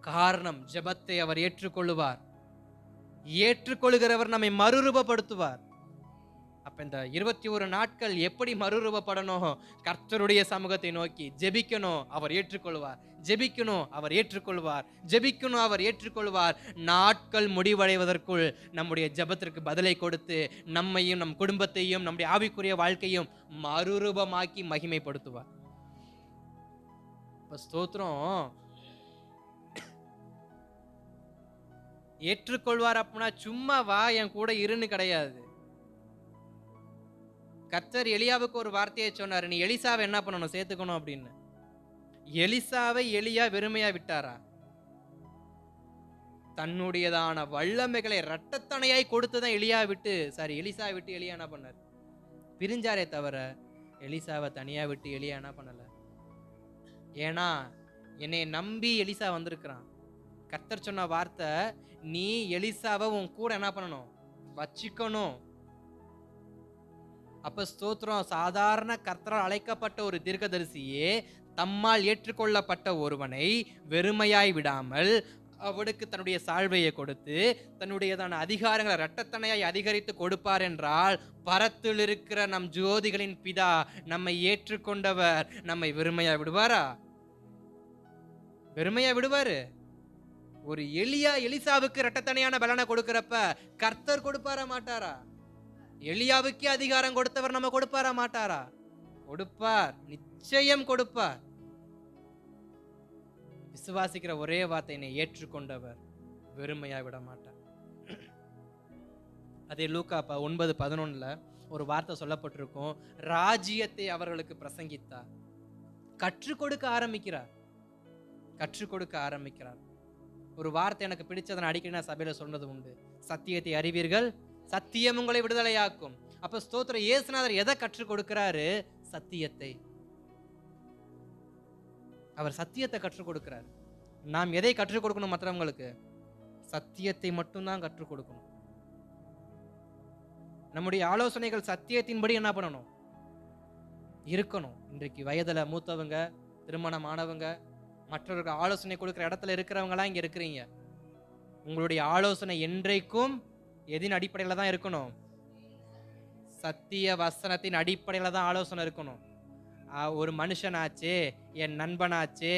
காரணம், ஜெபத்தை அவர் ஏற்றுக்கொள்ளுவார். ஏற்றுக்கொள்கிறவர் நம்மை மறுரூபப்படுத்துவார். அப்ப இந்த 21 நாட்கள் எப்படி மறுரூபப்படணும்? கர்த்தருடைய சமூகத்தை நோக்கி ஜெபிக்கணும், அவர் ஏற்றுக்கொள்வார். ஜெபிக்கணும், அவர் ஏற்றுக்கொள்வார். ஜெபிக்கணும், அவர் ஏற்றுக்கொள்வார். நாட்கள் முடிவடைவதற்குள் நம்முடைய ஜெபத்திற்கு பதிலை கொடுத்து நம்மையும் நம் குடும்பத்தையும் நம்முடைய ஆவிக்குரிய வாழ்க்கையும் மறுரூபமாக்கி மகிமைப்படுத்துவார். இப்ப ஸ்தோத்திரம். ஏற்றுக்கொள்வார் அப்படின்னா சும்மா வா என் கூட இருன்னு கிடையாது. கர்த்தர் எலியாவுக்கு ஒரு வார்த்தையை சொன்னார், நீ எலிசாவை என்ன பண்ணணும்? சேர்த்துக்கணும் அப்படின்னு. எலிசாவை எலியா வெறுமையா விட்டாரா? தன்னுடையதான வல்லமைகளை இரட்டத்தனையாய் கொடுத்துதான் எலிசா விட்டு எலியா என்ன பண்ணார்? பிரிஞ்சாரே தவிர எலிசாவை தனியா விட்டு எலியா என்ன பண்ணல. ஏன்னா என்னை நம்பி எலிசா வந்திருக்கிறான். கர்த்தர் சொன்ன வார்த்தை, நீ எலிசாவை உன் கூட என்ன பண்ணணும்? வச்சுக்கணும். அப்ப ஸ்தோத்திரம், சாதாரண கர்த்தரால் அழைக்கப்பட்ட ஒரு தீர்க்கதரிசியே தம்மால் ஏற்றுக்கொள்ளப்பட்ட ஒருவனை வெறுமையாய் விடாமல் அவனுக்கு தன்னுடைய சால்வையை கொடுத்து தன்னுடையதான அதிகாரங்களை இரட்டத்தனையாய் அதிகரித்து கொடுப்பார் என்றால், பரத்தில் இருக்கிற நம் ஜோதிகளின் பிதா நம்மை ஏற்றுக்கொண்டவர் நம்மை வெறுமையா விடுவாரா? வெறுமையா விடுவாரு? ஒரு எலிசாவுக்கு இரட்டத்தனையான பலனை கொடுக்கிறப்ப கர்த்தர் கொடுப்பாரா மாட்டாரா? எலியாவுக்கே அதிகாரம் கொடுத்தவர் நம்ம கொடுப்பாரா மாட்டாரா? கொடுப்பார், நிச்சயம் கொடுப்பார். விசுவாசிக்கிற ஒரே வார்த்தையை ஏற்றுக்கொண்டவர் வெறுமையா விட மாட்டார். அதே லூக்கா 9:11 ஒரு வார்த்தை சொல்லப்பட்டிருக்கும், ராஜ்யத்தை அவர்களுக்கு பிரசங்கித்தார். கற்றுக் கொடுக்க ஆரம்பிக்கிறார். ஒரு வார்த்தை எனக்கு பிடிச்சதை அடிக்கடி நான் சபையில சொன்னது உண்டு, சத்தியத்தை அறிவீர்கள், சத்தியம் உங்களை விடுதலையாக்கும். அப்ப ஸ்தோத்திர, இயேசுநாதர் எதை கற்றுக் கொடுக்கிறாரு? சத்தியத்தை. அவர் சத்தியத்தை கற்றுக் கொடுக்கிறார். நாம் எதை கற்றுக் கொடுக்கணும்? மற்றவங்களுக்கு சத்தியத்தை மட்டும்தான் கற்றுக் கொடுக்கணும். நம்முடைய ஆலோசனைகள் சத்தியத்தின்படி என்ன பண்ணணும்? இருக்கணும். இன்றைக்கு வயதுல மூத்தவங்க, திருமணமானவங்க, மற்றவர்கள் ஆலோசனை கொடுக்கிற இடத்துல இருக்கிறவங்களாம் இங்க இருக்கிறீங்க. உங்களுடைய ஆலோசனை என்றைக்கும் எதின் அடிப்படையில் தான் இருக்கணும்? சத்திய வசனத்தின் அடிப்படையில் தான் ஆலோசனை இருக்கணும். ஒரு மனுஷனாச்சே, என் நண்பனாச்சே,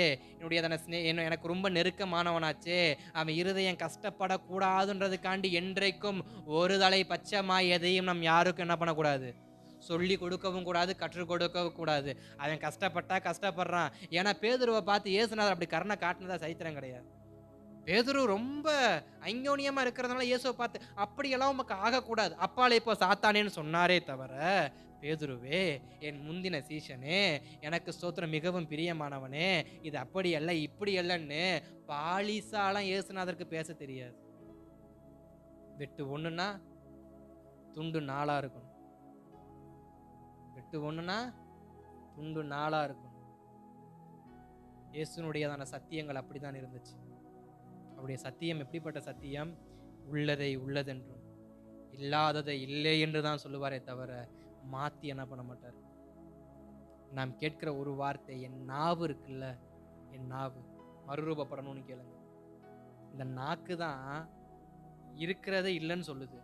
எனக்கு ரொம்ப நெருக்கமானவனாச்சே, அவன் இருதயம் கஷ்டப்படக்கூடாதுன்றதுக்காண்டி என்றைக்கும் ஒரு தலை பட்சமாய் எதையும் நம் யாருக்கும் என்ன பண்ணக்கூடாது? சொல்லி கொடுக்கவும் கூடாது, கற்றுக் கொடுக்கவும் கூடாது. அவன் கஷ்டப்பட்டா கஷ்டப்படுறான். ஏன்னா பேதுருவை பார்த்து இயேசுநாதர் அப்படி கருணை காட்டினதா சரித்திரம் கிடையாது. பேதுரு ரொம்ப அந்யோன்யமா இருக்கிறதுனால இயேசுவை பார்த்து அப்படியெல்லாம் உமக்கு ஆகக்கூடாது, அப்பாலே இப்போ சாத்தானேன்னு சொன்னாரே தவிர, பேதுருவே, என் முந்தின சீஷனே, எனக்கு ஸ்தோத்திரம் மிகவும் பிரியமானவனே, இது அப்படி அல்ல இப்படி அல்லன்னு பாலிசாலாம் இயேசுநாதருக்கு பேச தெரியாது. வெட்டு ஒண்ணுன்னா துண்டு 4 இருக்கணும். வெட்டு ஒண்ணுன்னா துண்டு 4 இருக்கணும். இயேசுனுடையதான சத்தியங்கள் அப்படித்தான் இருந்துச்சு. அவருடைய சத்தியம் எப்படிப்பட்ட சத்தியம்? உள்ளதை உள்ளதென்றும் இல்லாததை இல்லை என்று தான் சொல்லுவாரே தவிர மாத்தி என்ன பண்ண மாட்டார். நாம் கேட்கிற ஒரு வார்த்தை, என் நாவு இருக்குல்ல, என் நாவு மறுரூபப்படணும்னு கேளுங்க. இந்த நாக்கு தான் இருக்கிறதே இல்லைன்னு சொல்லுது,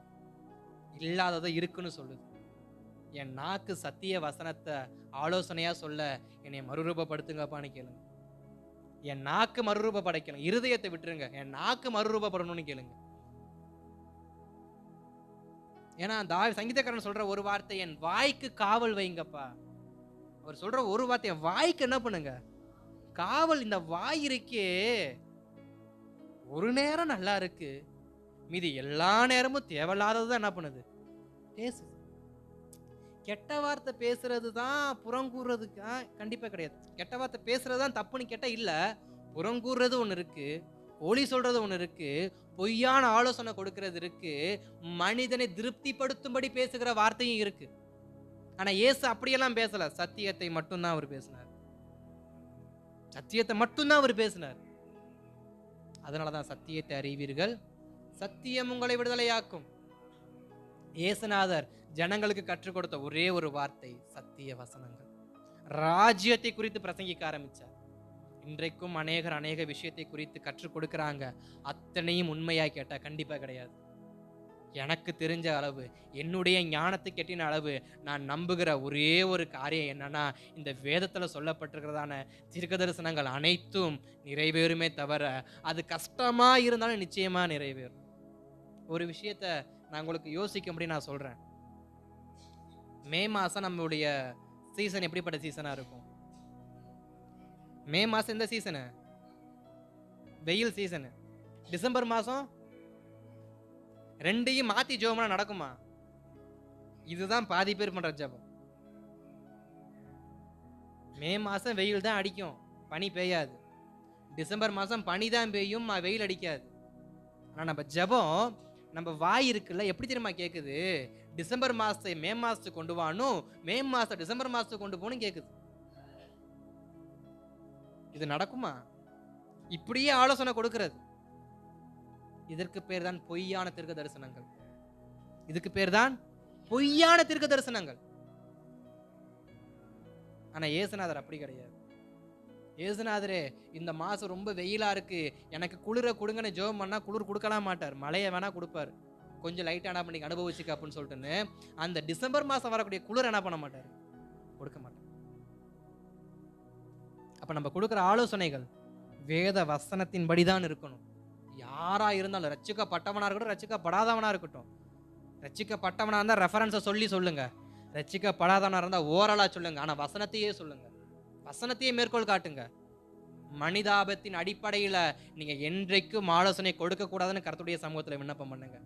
இல்லாததை இருக்குன்னு சொல்லுது. என் நாக்கு சத்திய வசனத்தை ஆலோசனையா சொல்ல என்னை மறுரூபப்படுத்துங்கப்பான்னு கேளுங்க. என் நாக்கு மறுரூபப்படைக்கணும். இருதயத்தை விட்டுருங்க, என் நாக்கு மறுரூபப்படணும்னு கேளுங்க. ஏன்னா சங்கீதக்காரன் சொல்ற ஒரு வார்த்தை, என் வாய்க்கு காவல் வைங்கப்பா. அவர் சொல்ற ஒரு வார்த்தை, என் வாய்க்கு என்ன பண்ணுங்க, காவல். இந்த வாய் இருக்கே, ஒரு நேரம் நல்லா இருக்கு, மீதி எல்லா நேரமும் தேவையில்லாதது என்ன பண்ணுது, பேசுது. கெட்ட வார்த்தை பேசுறது தான் புறங்கூறுறதுக்கு கண்டிப்பா கிடையாது. கெட்ட வார்த்தை பேசுறது தான் தப்புன்னு கேட்டா இல்ல. புறங்கூறுறது ஒண்ணு இருக்கு, ஒளி சொல்றது ஒண்ணு இருக்கு, பொய்யான ஆலோசனை கொடுக்கிறது இருக்கு, மனிதனை திருப்திப்படுத்தும்படி பேசுகிற வார்த்தையும் இருக்கு. ஆனா இயேசு அப்படியெல்லாம் பேசல. சத்தியத்தை மட்டும்தான் அவர் பேசினார். சத்தியத்தை மட்டும்தான் அவர் பேசினார். அதனாலதான் சத்தியத்தை அறிவீர்கள், சத்தியம் உங்களை விடுதலையாக்கும். இயேசுநாதர் ஜனங்களுக்கு கற்றுக் கொடுத்த ஒரே ஒரு வார்த்தை சத்திய வசனங்கள். ராஜ்யத்தை குறித்து பிரசங்கிக்க ஆரம்பிச்சார். இன்றைக்கும் அநேகர் அநேக விஷயத்தை குறித்து கற்றுக் கொடுக்கிறாங்க. அத்தனையும் உண்மையா கேட்டா கண்டிப்பா கிடையாது. எனக்கு தெரிஞ்ச அளவு, என்னுடைய ஞானத்துக்கு எட்டின அளவு நான் நம்புகிற ஒரே ஒரு காரியம் என்னன்னா, இந்த வேதத்துல சொல்லப்பட்டிருக்கிறதான தீர்க்க தரிசனங்கள் அனைத்தும் நிறைவேறுமே தவிர, அது கஷ்டமா இருந்தாலும் நிச்சயமா நிறைவேறும். ஒரு விஷயத்த நான் உங்களுக்கு யோசிக்கும்படி நான் சொல்றேன். மே மாசம் நம்மளுடைய சீசன் எப்படிப்பட்ட சீசனா இருக்கும்? மே மாசம் எந்த சீசனு? வெயில் சீசனு. டிசம்பர் மாசம் ரெண்டையும் மாத்தி ஜெபம்னா நடக்குமா? இதுதான் பாதி பேர் பண்ற ஜெபம். மே மாசம் வெயில் தான் அடிக்கும், பனி பெய்யாது. டிசம்பர் மாசம் பனி தான் பெய்யும், வெயில் அடிக்காது. ஆனா நம்ம ஜெபம், நம்ம வாய் இருக்குல்ல, எப்படி தெரியுமா கேக்குது? டிசம்பர் மாசத்தை மே மாசத்துக்கு கொண்டு வானும், மே மாசம் டிசம்பர் மாசத்துக்கு கொண்டு போகணும் கேக்குது. இது நடக்குமா? இப்படியே ஆலோசனை கொடுக்கிறது. இதற்கு பேர் தான் பொய்யான தீர்க்க தரிசனங்கள். இதுக்கு பேர் தான் பொய்யான தீர்க்க தரிசனங்கள். ஆனா இயேசுநாதர் அப்படி கிடையாது. இயேசுநாதரே, இந்த மாசம் ரொம்ப வெயிலா இருக்கு, எனக்கு குளிர கொடுங்கன்னு ஜெபம் பண்ணா குளிர் கொடுக்கலாம் மாட்டார், மழையை வேணா கொடுப்பாரு. கொஞ்சம் லைட்டா என்ன பண்ணி அனுபவிச்சுக்க அப்படின்னு சொல்லிட்டுன்னு அந்த டிசம்பர் மாசம் வரக்கூடிய குளிர் என்ன பண்ண மாட்டாரு, கொடுக்க மாட்டார். அப்ப நம்ம கொடுக்கிற ஆலோசனைகள் வேத வசனத்தின் படிதான் இருக்கணும். யாரா இருந்தாலும், ரட்சிக்கப்பட்டவனா இருக்கட்டும், ரட்சிக்கப்படாதவனா இருக்கட்டும். ரட்சிக்கப்பட்டவனா இருந்தா ரெஃபரன்ஸை சொல்லுங்க, ரட்சிக்கப்படாதவனா இருந்தா ஓரலா சொல்லுங்க. ஆனா வசனத்தையே சொல்லுங்க, வசனத்தையே மேற்கோள் காட்டுங்க. மனிதாபத்தின் அடிப்படையில நீங்க என்றைக்கும் ஆலோசனை கொடுக்க கூடாதுன்னு கர்த்தருடைய சமூகத்துல விண்ணப்பம் பண்ணுங்க.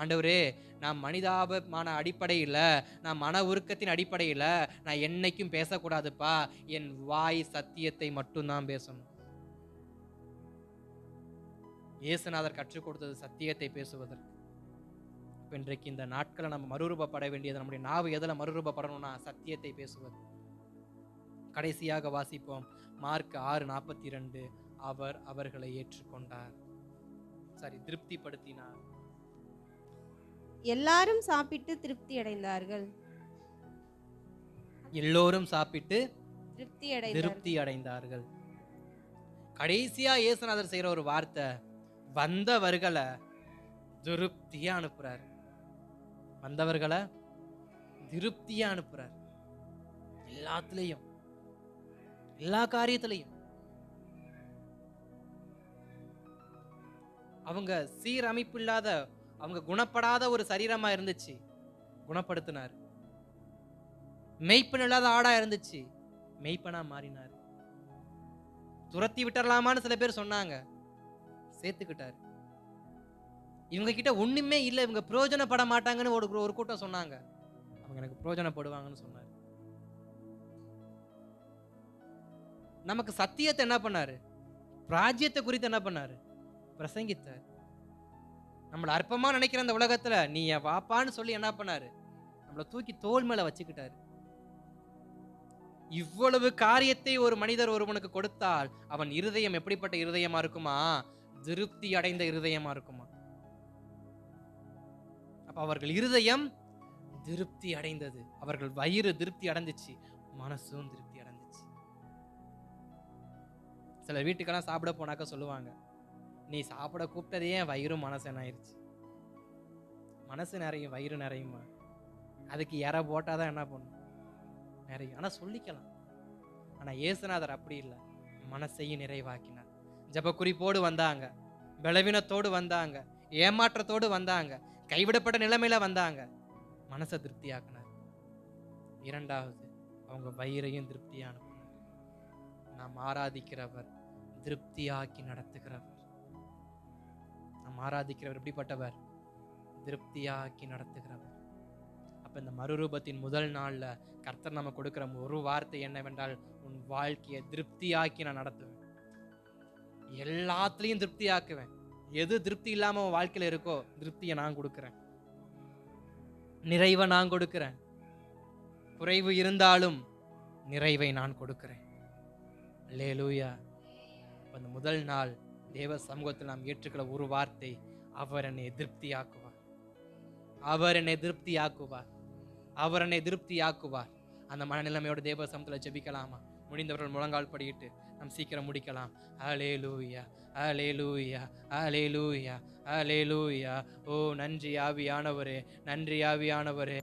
ஆண்டவரே, நான் மனிதாபமான அடிப்படையில, நான் மன உருக்கத்தின் அடிப்படையில நான் என்னைக்கும் பேசக்கூடாதுப்பா. என் வாய் சத்தியத்தை மட்டும்தான் பேசணும். இயேசுநாதர் கற்றுக் கொடுத்தது சத்தியத்தை பேசுவதற்கு. இன்றைக்கு இந்த நாட்களை நம்ம மறுரூபப்பட வேண்டியது, நம்முடைய நாவு எதுல மறுரூபப்படணும்னா சத்தியத்தை பேசுவது. கடைசியாக வாசிப்போம், மார்க் 6:42. அவர் அவர்களை ஏற்றுக்கொண்டார், திருப்திப்படுத்தினார். எல்லாரும் சாப்பிட்டு திருப்தி அடைந்தார்கள். எல்லோரும் சாப்பிட்டு திருப்தி அடைந்தார்கள். கடைசியா இயேசுநாதர் செய்யற ஒரு வார்த்தை, வந்தவர்களை திருப்தியா அனுப்புறார். வந்தவர்களை திருப்தியா அனுப்புறார். எல்லாத்துலயும், எல்லா காரியத்திலையும். அவங்க சீரமைப்பு இல்லாத, அவங்க குணப்படாத ஒரு சரீரமா இருந்துச்சு, குணப்படுத்தினார். மெய்ப்பன் இல்லாத ஆடா இருந்துச்சு, மெய்ப்பனா மாறினார். துரத்தி விட்டுறலாமான்னு சில பேர் சொன்னாங்க, சேர்த்துக்கிட்டார். இவங்க கிட்ட ஒண்ணுமே இல்லை, இவங்க பிரயோஜனப்பட மாட்டாங்கன்னு ஒரு கூட்டம் சொன்னாங்க, அவங்க எனக்கு பிரயோஜனப்படுவாங்கன்னு சொன்னார். நமக்கு சத்தியத்தை என்ன பண்ணாரு, ராஜ்யத்தை குறித்து என்ன பண்ணாரு, பிரசங்கித்தார். நம்மள அற்பமா நினைக்கிற அந்த உலகத்துல நீ வாப்பான்னு சொல்லி என்ன பண்ணாரு, நம்மளை தூக்கி தோள் மேல வச்சுக்கிட்டாரு. இவ்வளவு காரியத்தை ஒரு மனிதர் ஒருவனுக்கு கொடுத்தால் அவன் இருதயம் எப்படிப்பட்ட இருதயமா இருக்குமா, திருப்தி அடைந்த இருதயமா இருக்குமா. அப்ப அவர்கள் இருதயம் திருப்தி அடைந்தது, அவர்கள் வயிறு திருப்தி அடைந்துச்சு, மனசும் திருப்தி அடைந்தது. சில வீட்டுக்கெல்லாம் சாப்பிட போனாக்க சொல்லுவாங்க, நீ சாப்பிட கூப்பிட்டதே என் வயிறும் மனசு என்ன ஆயிடுச்சு. மனசு நிறையும், வயிறு நிறையுமா? அதுக்கு இறை போட்டாதான் என்ன பண்ணும்? நிறையும். ஆனா சொல்லிக்கலாம். ஆனா இயேசுநாதர் அப்படி இல்லை, மனசையும் நிறைவாக்கினார். ஜெப குறிப்போடு வந்தாங்க, பலவீனத்தோடு வந்தாங்க, ஏமாற்றத்தோடு வந்தாங்க, கைவிடப்பட்ட நிலைமையில வந்தாங்க. மனசை திருப்தியாக்கினார். இரண்டாவது, அவங்க வயிறையும் திருப்தியா அனுப்பினார். நாம் ஆராதிக்கிறவர் திருப்தியாக்கி நடத்துகிறவர். நாம் ஆராதிக்கிறவர் எப்படிப்பட்டவர்? திருப்தியாக்கி நடத்துகிறவர். அப்ப இந்த மறுரூபத்தின் முதல் நாள்ல கர்த்தர் நம்ம கொடுக்கிற ஒரு வார்த்தை என்னவென்றால், உன் வாழ்க்கையை திருப்தியாக்கி நான் நடத்துவேன், எல்லாத்துலயும் திருப்தியாக்குவேன். எது திருப்தி இல்லாம உன் வாழ்க்கையில இருக்கோ, திருப்தியை நான் கொடுக்கிறேன், நிறைவை நான் கொடுக்கிறேன். குறைவு இருந்தாலும் நிறைவை நான் கொடுக்கிறேன். அல்லேலூயா. அந்த முதல் நாள் தேவ சமூகத்தில் நாம் ஏற்றுக்கிற ஒரு வார்த்தை, அவர் என்னை திருப்தியாக்குவார், அவர் என்னை திருப்தியாக்குவார், அவர் என்னை திருப்தியாக்குவார். அந்த மனநிலைமையோட தேவ சமூகத்தில் ஜெபிக்கலாமா? முடிந்தவர்கள் முழங்கால் படியிட்டு நாம் சீக்கிரம் முடிக்கலாம். அல்லேலூயா, அல்லேலூயா, அல்லேலூயா, அல்லேலூயா. ஓ நன்றி ஆவியானவரே, நன்றி ஆவியானவரே.